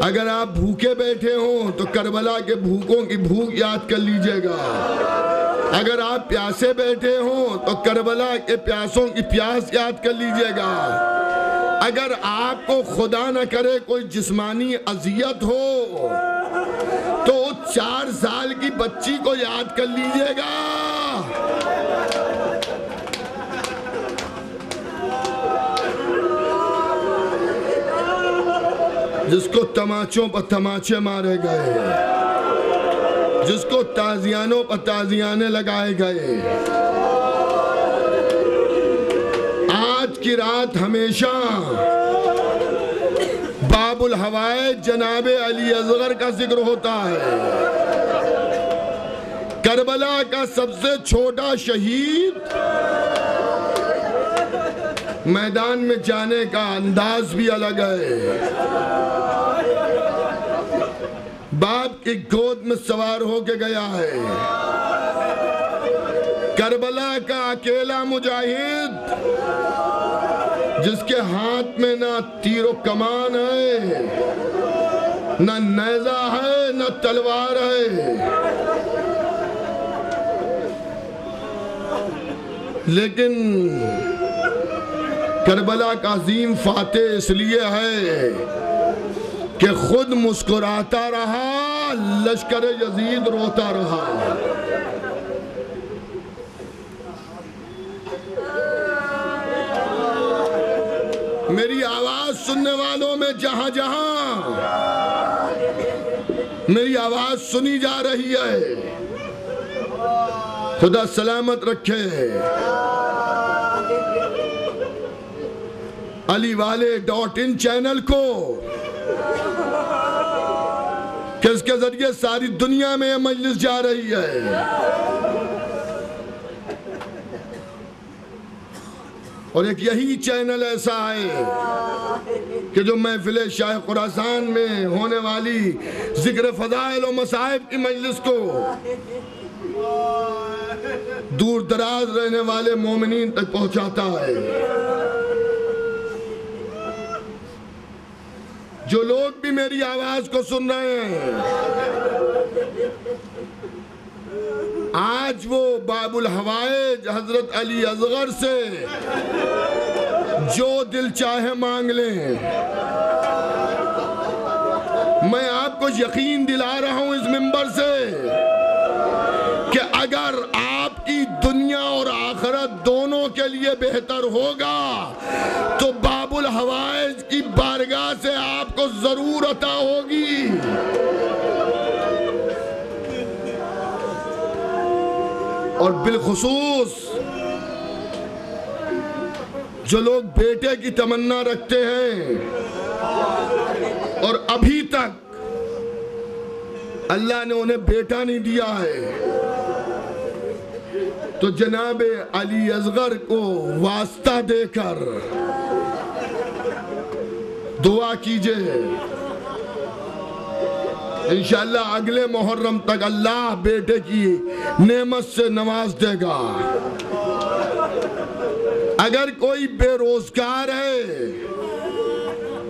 اگر آپ بھوکے بیٹھے ہوں تو کربلا کے بھوکوں کی بھوک یاد کر لیجئے گا۔ اگر آپ پیاسے بیٹھے ہوں تو کربلا کے پیاسوں کی پیاس یاد کر لیجئے گا۔ اگر آپ کو خدا نہ کرے کوئی جسمانی اذیت ہو تو 4 سال کی بچی کو یاد کر لیجئے گا۔ جس کو تماچوں پر تماچے مارے گئے، جس کو تازیانوں پر تازیانے لگائے گئے، آج کی رات ہمیشہ باب الحوائج جناب علی اصغر کا ذکر ہوتا ہے۔ کربلا کا سب سے چھوٹا شہید، میدان میں جانے کا انداز بھی الگ ہے۔ باپ کی گود میں سوار ہو کے گیا ہے۔ کربلا کا اکیلا مجاہد جس کے ہاتھ میں نہ تیر و کمان ہے، نہ نیزہ ہے، نہ تلوار ہے، لیکن کربلا کا عظیم فاتح اس لیے ہے کہ خود مسکراتا رہا، لشکر یزید روتا رہا۔ میری آواز سننے والوں میں جہاں جہاں میری آواز سنی جا رہی ہے، خدا سلامت رکھے۔ علی والے.in چینل کو کہ اس کے ذریعے ساری دنیا میں یہ مجلس جا رہی ہے، اور ایک یہی چینل ایسا ہے کہ جو محفل شاہ خراسان میں ہونے والی ذکر فضائل و مصائب کی مجلس کو دور دراز رہنے والے مومنین تک پہنچاتا ہے۔ جو لوگ بھی میری آواز کو سن رہے ہیں، آج وہ باب الحوائج حضرت علی اصغر سے جو دل چاہے مانگ لیں۔ میں آپ کو یقین دلا رہا ہوں اس منبر سے کہ اگر آپ کی دنیا اور آخرت دونوں کے لیے بہتر ہوگا تو باب الحوائج کی بارگاہ سے آپ کو ضرور عطا ہوگی۔ اور بالخصوص جو لوگ بیٹے کی تمنا رکھتے ہیں اور ابھی تک اللہ نے انہیں بیٹا نہیں دیا ہے، تو جناب علی اصغر کو واسطہ دے کر دعا کیجئے، انشاءاللہ اگلے محرم تک اللہ بیٹے کی نعمت سے نواز دے گا۔ اگر کوئی بے روزگار ہے،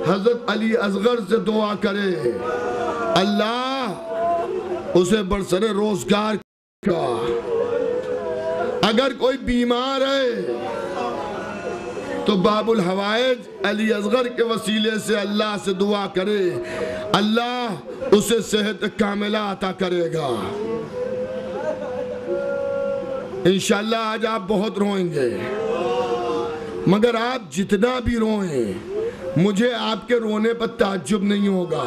حضرت علی اصغر سے دعا کرے، اللہ اسے برسر روزگار کا۔ اگر کوئی بیمار ہے تو باب الحوائج علی اصغر کے وسیلے سے اللہ سے دعا کرے، اللہ اسے صحت کاملہ عطا کرے گا۔ انشاءاللہ آج آپ بہت روئیں گے، مگر آپ جتنا بھی روئیں مجھے آپ کے رونے پر تعجب نہیں ہوگا،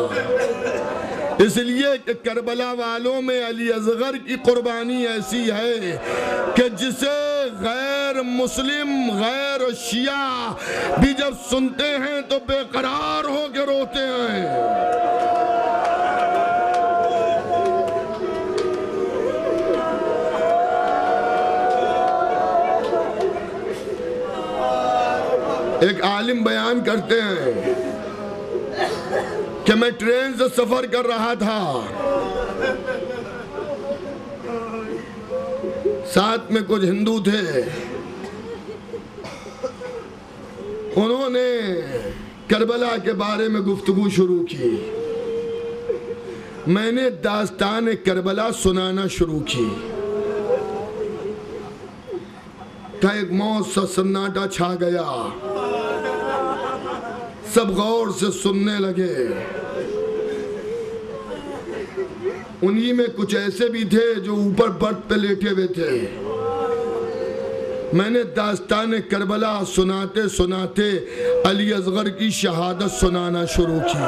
اس لیے کہ کربلا والوں میں علی اصغر کی قربانی ایسی ہے کہ جسے غیر مسلم، غیر شیعہ بھی جب سنتے ہیں تو بے قرار ہو کے روتے ہیں۔ ایک عالم بیان کرتے ہیں کہ میں ٹرین سے سفر کر رہا تھا، ساتھ میں کچھ ہندو تھے، انہوں نے کربلا کے بارے میں گفتگو شروع کی، میں نے داستان کربلا سنانا شروع کی، کہ ایک موت سا سناٹا چھا گیا، سب غور سے سننے لگے، انہی میں کچھ ایسے بھی تھے جو اوپر برت پہ لیٹے ہوئے تھے۔ میں نے داستان کربلا سناتے سناتے علی اصغر کی شہادت سنانا شروع کی،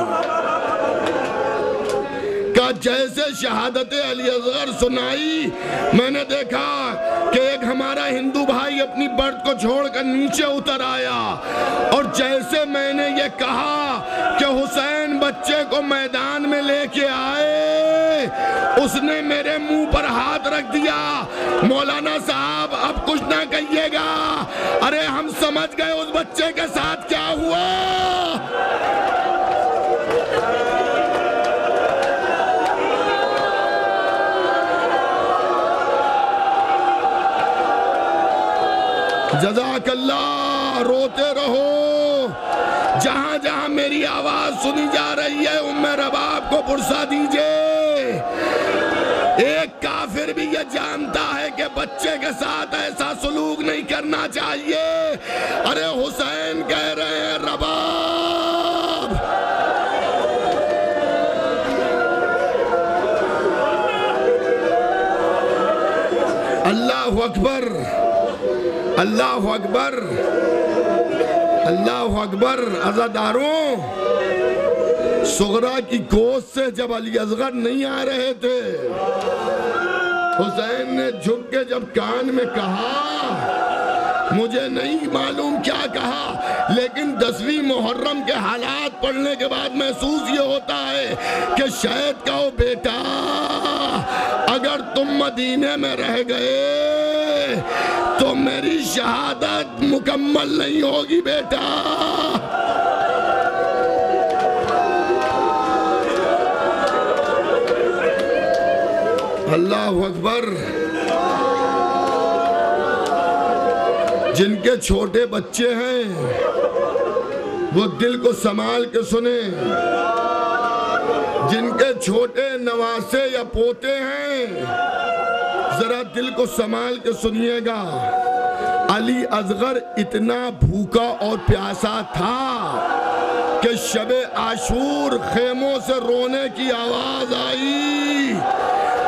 کہ جیسے شہادت علی اصغر سنائی میں نے دیکھا کہ ایک ہمارا ہندو بھائی اپنی برت کو چھوڑ کر نیچے اتر آیا، اور جیسے میں نے یہ کہا کہ حسین بچے کو میدان میں لے کے آئے، اس نے میرے منہ پر ہاتھ رکھ دیا، مولانا صاحب اب کچھ نہ کہیے گا، ارے ہم سمجھ گئے اس بچے کے ساتھ کیا ہوا۔ جزاک اللہ، روتے رہو، جہاں جہاں میری آواز سنی جا رہی ہے ام رباب کو پرسا دیجئے۔ ایک کافر بھی یہ جانتا ہے کہ بچے کے ساتھ ایسا سلوک نہیں کرنا چاہیے، ارے حسین کہہ رہے ہیں رباب۔ اللہ اکبر، اللہ اکبر، اللہ اکبر۔ عزاداروں، صغرا کی گود سے جب علی اصغر نہیں آ رہے تھے، حسین نے جھک کے جب کان میں کہا، مجھے نہیں معلوم کیا کہا، لیکن 10ویں محرم کے حالات پڑھنے کے بعد محسوس یہ ہوتا ہے کہ شاید کہو بیٹا اگر تم مدینے میں رہ گئے تو میری شہادت مکمل نہیں ہوگی بیٹا۔ اللہ اکبر۔ جن کے چھوٹے بچے ہیں وہ دل کو سنبھال کے سنیں، جن کے چھوٹے نواسے یا پوتے ہیں ذرا دل کو سنبھال کے سنیے گا۔ علی اصغر اتنا بھوکا اور پیاسا تھا کہ شب عاشور خیموں سے رونے کی آواز آئی،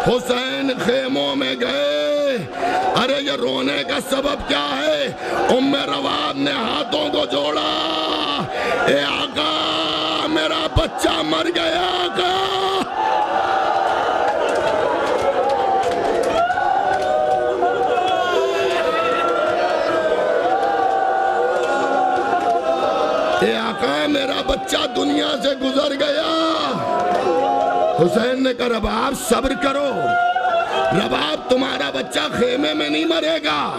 حسین خیموں میں گئے، ارے یہ رونے کا سبب کیا ہے؟ ام رواب نے ہاتھوں کو جوڑا، اے آقا میرا بچہ مر گیا آقا۔ اے آقا میرا بچہ دنیا سے گزر گیا۔ حسین نے کہا رباب صبر کرو، رباب تمہارا بچہ خیمے میں نہیں مرے گا،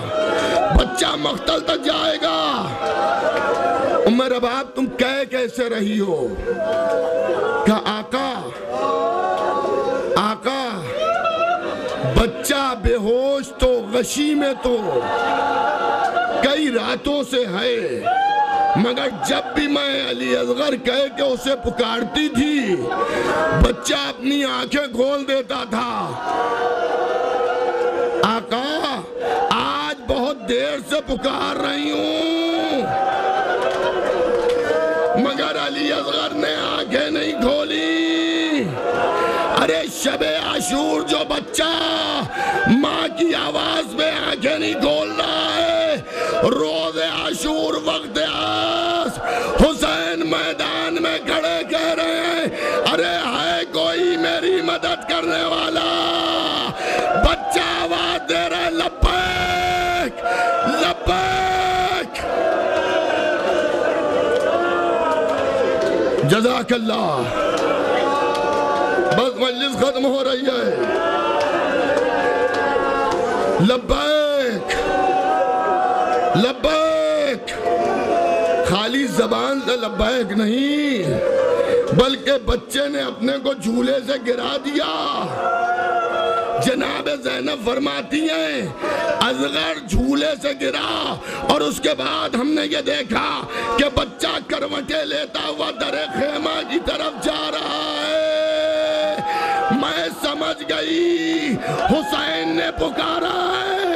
بچہ مقتل تک جائے گا۔ رباب تم کہہ کیسے رہی ہو؟ کہا آقا بچہ بے ہوش تو غشی میں تو کئی راتوں سے ہے، مگر جب بھی میں علی اصغر کہے کہ اسے پکارتی تھی بچہ اپنی آنکھیں کھول دیتا تھا۔ آقا آج بہت دیر سے پکار رہی ہوں مگر علی اصغر نے آنکھیں نہیں کھولی۔ ارے شب عاشور جو بچہ ماں کی آواز میں آنکھیں نہیں کھول رہا ہے، روز عاشور وقت آس حسین میدان میں کھڑے کہہ رہے ہیں ارے ہے کوئی میری مدد کرنے والا؟ بچہ آواز دے رہا ہے لبیک لبیک۔ جزاک اللہ۔ بس مجلس ختم ہو رہی ہے۔ لبیک لبیک، خالی زبان سے لبیک نہیں بلکہ بچے نے اپنے کو جھولے سے گرا دیا۔ جناب زینب فرماتی ہیں اصغر جھولے سے گرا اور اس کے بعد ہم نے یہ دیکھا کہ بچہ کروٹیں لیتا ہوا در خیمہ کی طرف جا رہا ہے۔ میں سمجھ گئی حسین نے پکارا ہے۔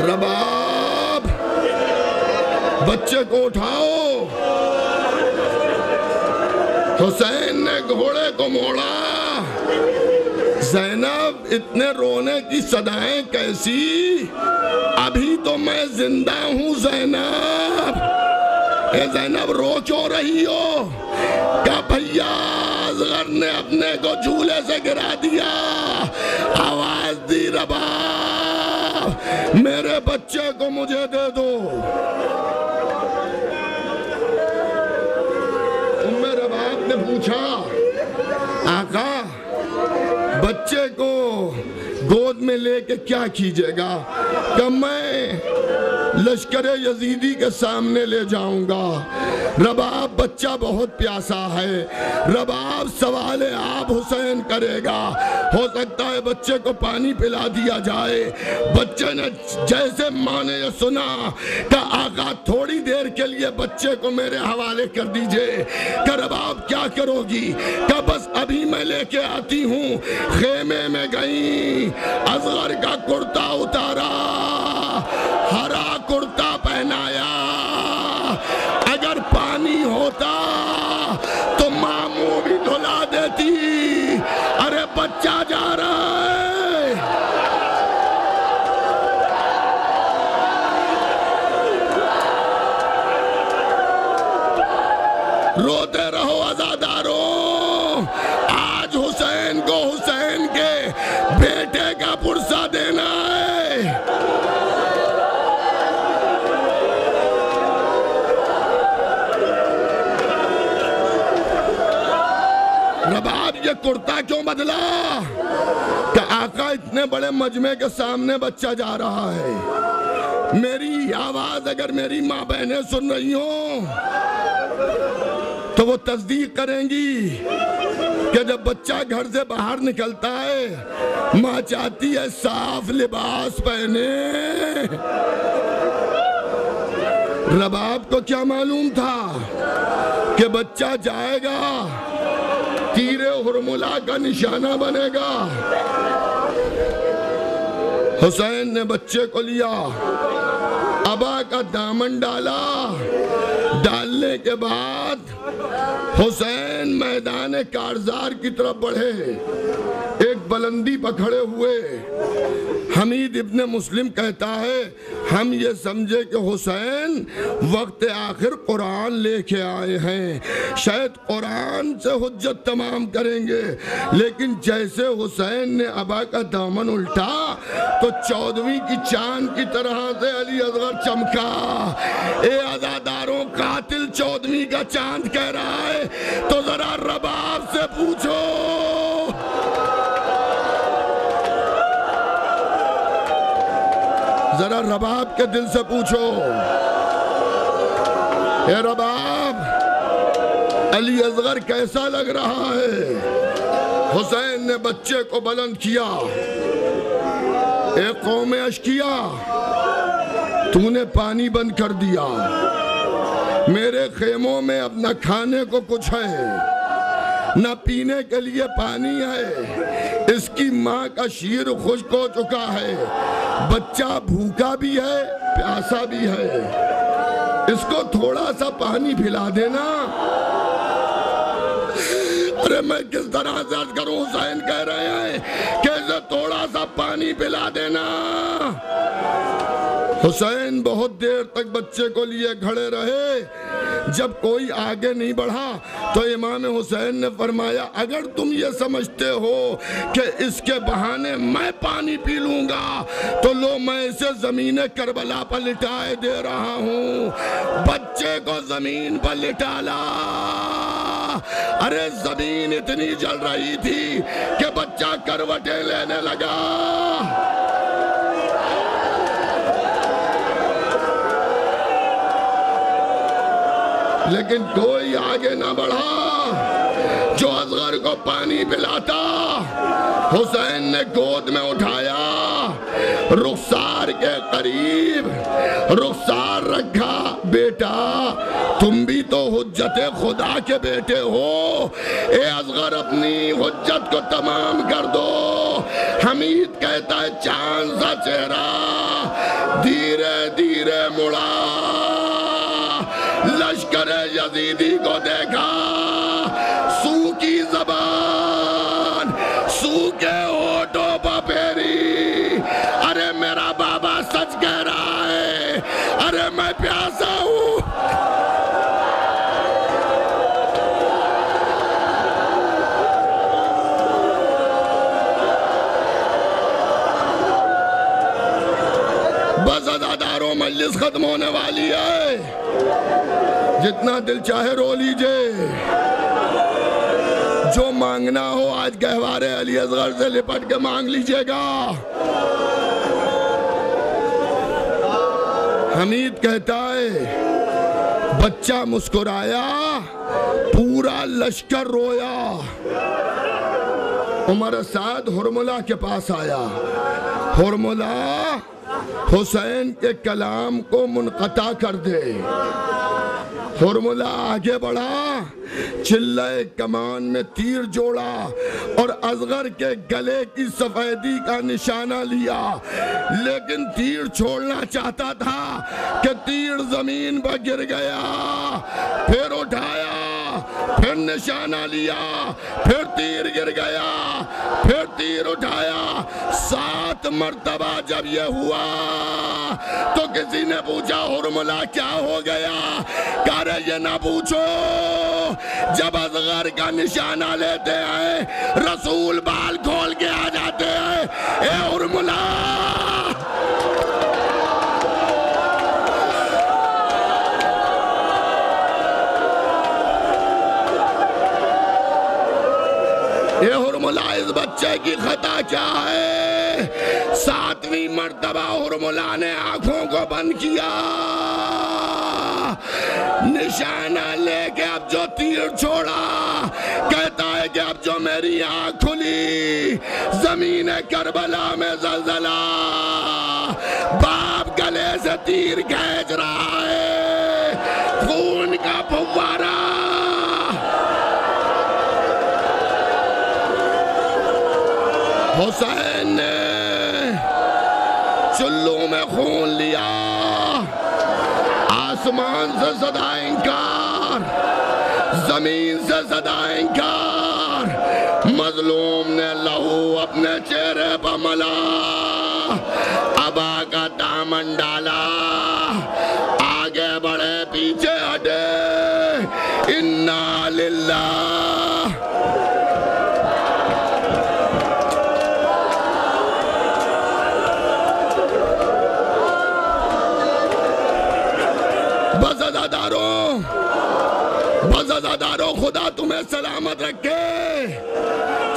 رباب بچے کو اٹھاؤ۔ حسین نے گھوڑے کو موڑا۔ زینب اتنے رونے کی صدائیں کیسی؟ ابھی تو میں زندہ ہوں زینب۔ اے زینب رو کیوں رہی ہو؟ کہ بھیا اصغر نے اپنے کو جھولے سے گرا دیا۔ آواز دی رباب میرے بچے کو مجھے دے دو۔ رباب نے پوچھا آقا بچے کو گود میں لے کے کیا کیجئے گا؟ کہ میں لشکر یزیدی کے سامنے لے جاؤں گا۔ رباب بچہ بہت پیاسا ہے، رباب سوال آب حسین کرے گا، ہو سکتا ہے بچے کو پانی پلا دیا جائے۔ بچے نے جیسے ماں نے یہ سنا کہ آقا تھوڑی دیر کے لیے بچے کو میرے حوالے کر دیجئے۔ کہ رباب کیا کرو گی؟ کہ بس ابھی میں لے کے آتی ہوں۔ خیمے میں گئی، اصغر کا کرتا اتارا، ہرا کرتا پہنایا۔ اگر پانی ہوتا تو ماں منہ بھی دھلا دیتی۔ ارے بچہ جا رہا ہے۔ روتے رہو عزاداروں، آج حسین کو حسین کے بیٹے کا پرسہ دینا ہے۔ رباب یہ کرتا کیوں بدلا؟ کہ آقا اتنے بڑے مجمع کے سامنے بچہ جا رہا ہے، میری آواز اگر میری ماں بہنیں سن رہی ہوں تو وہ تصدیق کریں گی کہ جب بچہ گھر سے باہر نکلتا ہے ماں چاہتی ہے صاف لباس پہنے۔ رباب کو کیا معلوم تھا کہ بچہ جائے گا تیر حرملہ کا نشانہ بنے گا۔ حسین نے بچے کو لیا، ابا کا دامن ڈالا، ڈالنے کے بعد حسین میدان کارزار کی طرف بڑھے۔ ایک بلندی پر کھڑے ہوئے۔ حمید ابن مسلم کہتا ہے ہم یہ سمجھے کہ حسین وقت آخر قرآن لے کے آئے ہیں، شاید قرآن سے حجت تمام کریں گے، لیکن جیسے حسین نے ابا کا دامن الٹا تو 14ویں کی چاند کی طرح سے علی اصغر چمکا۔ اے عزاداروں، قاتل 14ویں کا چاند کہہ رہا ہے تو ذرا رباب سے پوچھو، ذرا رباب کے دل سے پوچھو، اے رباب علی اصغر کیسا لگ رہا ہے؟ حسین نے بچے کو بلند کیا، اے قوم اشقیا، تو نے پانی بند کر دیا، میرے خیموں میں اب نہ کھانے کو کچھ ہے نہ پینے کے لیے پانی ہے، اس کی ماں کا شیر خشک ہو چکا ہے، بچہ بھوکا بھی ہے پیاسا بھی ہے، اس کو تھوڑا سا پانی پھلا دینا۔ ارے میں کس طرح سے عرض کروں، حسین کہہ رہے ہیں کہ اسے تھوڑا سا پانی پلا دینا۔ حسین بہت دیر تک بچے کو لیے کھڑے رہے، جب کوئی آگے نہیں بڑھا تو امام حسین نے فرمایا اگر تم یہ سمجھتے ہو کہ اس کے بہانے میں پانی پی لوں گا تو لو میں اسے زمین کربلا پر لٹائے دے رہا ہوں۔ بچے کو زمین پر لٹالا، ارے زمین اتنی جل رہی تھی کہ بچہ کروٹیں لینے لگا۔ لیکن کوئی آگے نہ بڑھا جو اصغر کو پانی پلاتا۔ حسین نے گود میں اٹھایا، رخسار کے قریب رخسار رکھا، بیٹا تم بھی تو حجت خدا کے بیٹے ہو، اے اصغر اپنی حجت کو تمام کر دو۔ حمید کہتا ہے چاند سا چہرہ دھیرے دھیرے مڑا، لشکر یزیدی کو دیکھا، سو کی زبان سو کے ہونٹوں پہ پھیری، ارے میرا بابا سچ کہہ رہا ہے، ارے میں پیاسا ہوں۔ بس عزاداروں مجلس ختم ہونے والی ہے، جتنا دل چاہے رو لیجئے، جو مانگنا ہو آج گہوارے علی اصغر سے لپٹ کے مانگ لیجئے گا۔ حمید کہتا ہے بچہ مسکرایا، پورا لشکر رویا۔ عمر سعد ہرملہ کے پاس آیا، ہرملہ حسین کے کلام کو منقطع کر دے۔ ہرملہ آگے بڑھا، چلہ کمان میں تیر جوڑا اور اصغر کے گلے کی سفیدی کا نشانہ لیا، لیکن تیر چھوڑنا چاہتا تھا کہ تیر زمین پر گر گیا، پھر اٹھایا، پھر نشانہ لیا، پھر تیر گر گیا، پھر تیر اٹھایا۔ 7 مرتبہ جب یہ ہوا تو کسی نے پوچھا ہرملہ کیا ہو گیا؟ کہا رہے یہ نہ پوچھو، جب اصغر کا نشانہ لیتے ہیں رسول بال کھول کے آ جاتے ہیں۔ اے ہرملہ اے ہرملہ اس بچے کی خطا کیا ہے؟ 7ویں مرتبہ ہرملہ نے آنکھوں کو بند کیا، نشانہ لے کے اب جو تیر چھوڑا، کہتا ہے کہ اب جو میری آنکھ کھلی، زمین کربلا میں زلزلہ، باپ گلے سے تیر کھینچ رہا ہے، خون کا پھوارا۔ حسین نے چلوں میں خون لیا، آسمان سے صدا انکار، زمین سے صدا انکار، مظلوم نے لہو اپنے چہرے پر ملا، ابا کا دامن ڈالا، آگے بڑھے پیچھے ہٹے، انا للہ۔ بس عزاداروں خدا تمہیں سلامت رکھے۔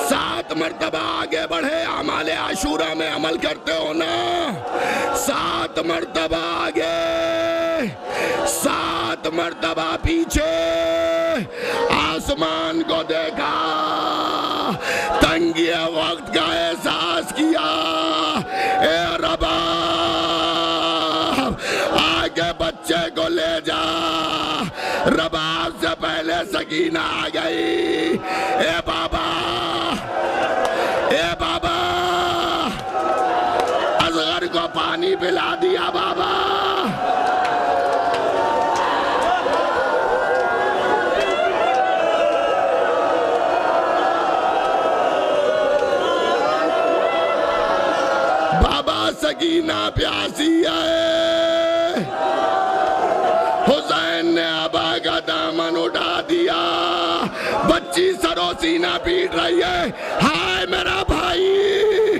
7 مرتبہ آگے بڑھے، اعمال عاشورہ میں عمل کرتے ہو نا؟ 7 مرتبہ آگے، 7 مرتبہ پیچھے، آسمان کو دیکھا، تنگی وقت کا احساس کیا، اے ربا آگے بچے کو لے جا۔ رباب سے پہلے سکینہ آ گئی، اے بابا، اے بابا، اصغر کو پانی پلا دیا بابا۔ بابا سکینہ پیاسی ہے۔ حسین نے ابا کا دامن اٹھا دیا، بچی سرو سینہ پیٹ رہی ہے، ہائے میرا بھائی،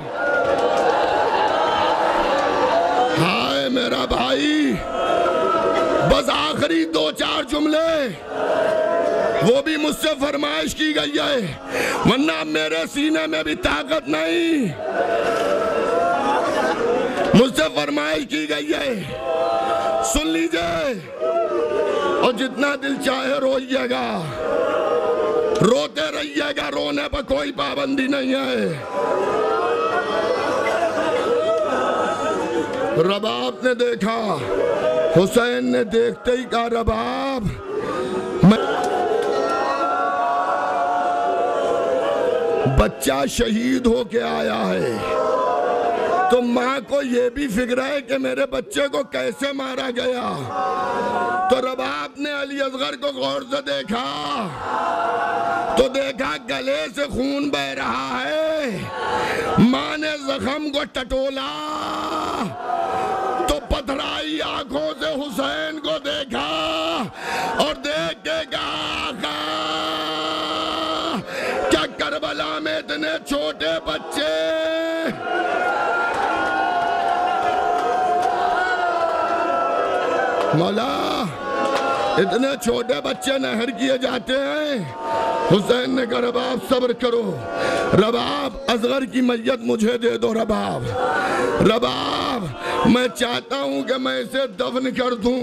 ہائے میرا بھائی۔ بس آخری 2-4 جملے، وہ بھی مجھ سے فرمائش کی گئی ہے، ورنہ میرے سینے میں بھی طاقت نہیں۔ مجھ سے فرمائش کی گئی ہے، سن لیجئے، اور جتنا دل چاہے روئیے گا، روتے رہیے گا، رونے پر کوئی پابندی نہیں ہے۔ رباب نے دیکھا، حسین نے دیکھتے ہی کہا، رباب بچہ شہید ہو کے آیا ہے، تو ماں کو یہ بھی فکر ہے کہ میرے بچے کو کیسے مارا گیا۔ تو رباب نے علی اصغر کو غور سے دیکھا، تو دیکھا گلے سے خون بہ رہا ہے۔ ماں نے زخم کو ٹٹولا، تو پتھرائی آنکھوں سے حسین کو دیکھا، اور دیکھ کے کہا، آقا کیا کربلا میں اتنے چھوٹے بچے؟ مولا اتنے چھوٹے بچے نہر کیے جاتے ہیں۔ حسین نے کہا، رباب صبر کرو، رباب اصغر کی میت مجھے دے دو، رباب، رباب میں چاہتا ہوں کہ میں اسے دفن کر دوں۔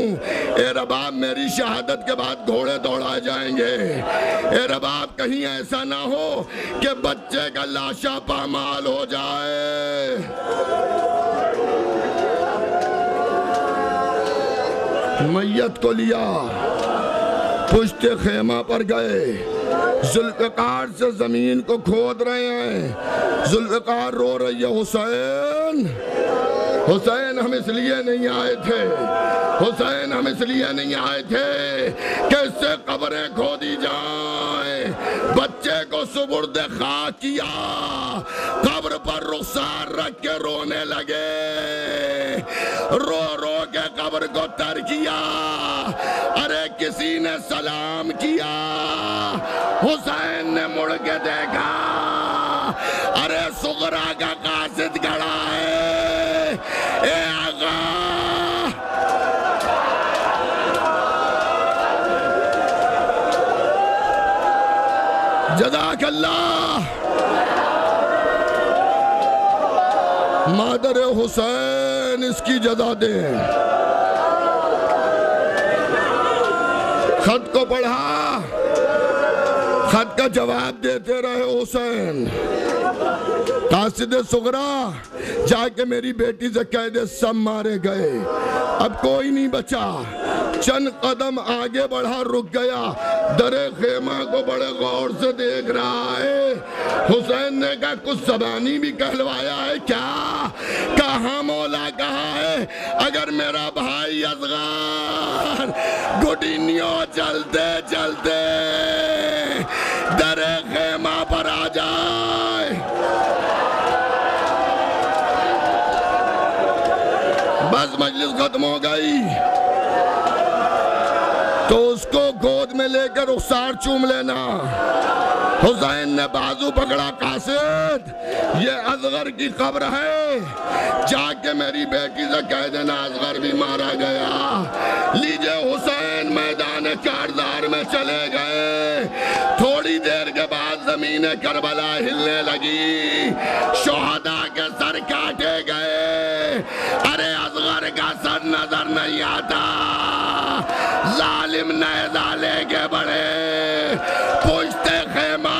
اے رباب میری شہادت کے بعد گھوڑے دوڑا جائیں گے، اے رباب کہیں ایسا نہ ہو کہ بچے کا لاشا پامال ہو جائے۔ میت کو لیا، پشت خیمہ پر گئے، ذوالفقار سے زمین کو کھود رہے ہیں۔ ذوالفقار رو رہی ہے، حسین، حسین ہم اس لیے نہیں آئے تھے، حسین ہم اس لیے نہیں آئے تھے کہ اس سے قبریں کھودی جائیں۔ بچے کو سپرد خاک کیا، قبر پر رخسار رکھ کے رونے لگے، رو رو کے قبر کو تر کیا۔ ارے کسی نے سلام کیا، حسین نے مڑ کے دیکھا، ارے صغرا کا قاصد کھڑا ہے، اے آقا جزاک اللہ۔ مادر حسین اس کی جزا دیں۔ خط کو پڑھا، خط کا جواب دیتے رہے حسین۔ قاصد صغرا جا کے میری بیٹی سے کہہ دے سب مارے گئے، اب کوئی نہیں بچا۔ چند قدم آگے بڑھا، رک گیا، در خیمہ کو بڑے غور سے دیکھ رہا ہے۔ حسین نے کہا کچھ زبانی بھی کہلوایا ہے کیا؟ کہاں مولا کہا ہے اگر میرا بھائی اصغر گھٹنیوں چلتے چلتے در خیمہ پر پر آ جائے. بس مجلس ختم ہو گئی. تو اس کو گود میں لے کر رخسار چوم لینا. حسین نے بازو پکڑا. قاصد یہ اصغر کی قبر ہے, جا کے میری بیٹی سے کہہ دینا اصغر بھی مارا گیا. لیجئے حسین میدان کارزار میں چلے گئے. تھوڑی دیر کے بعد زمین کربلا ہلنے لگی. شہداء کے سر کاٹے گئے. ارے اصغر کا سر نظر نہیں آتا. ظالم نیزہ لے کے بڑھے. پوچھتے خیمہ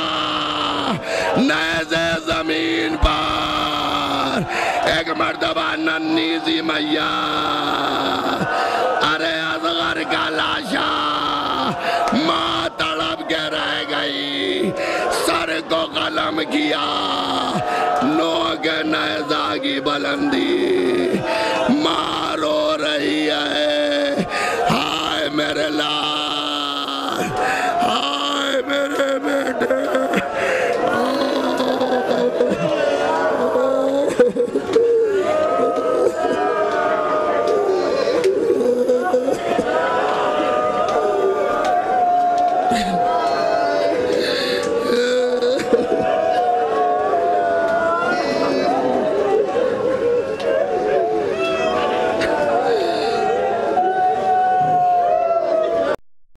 نیزے زمین پر. ایک مرتبہ ننھی سی میاں ارے اصغر کا لاشا ماں تڑپ کے رہ گئی. سر کو قلم کیا. نو کے نیزہ کی بلندی.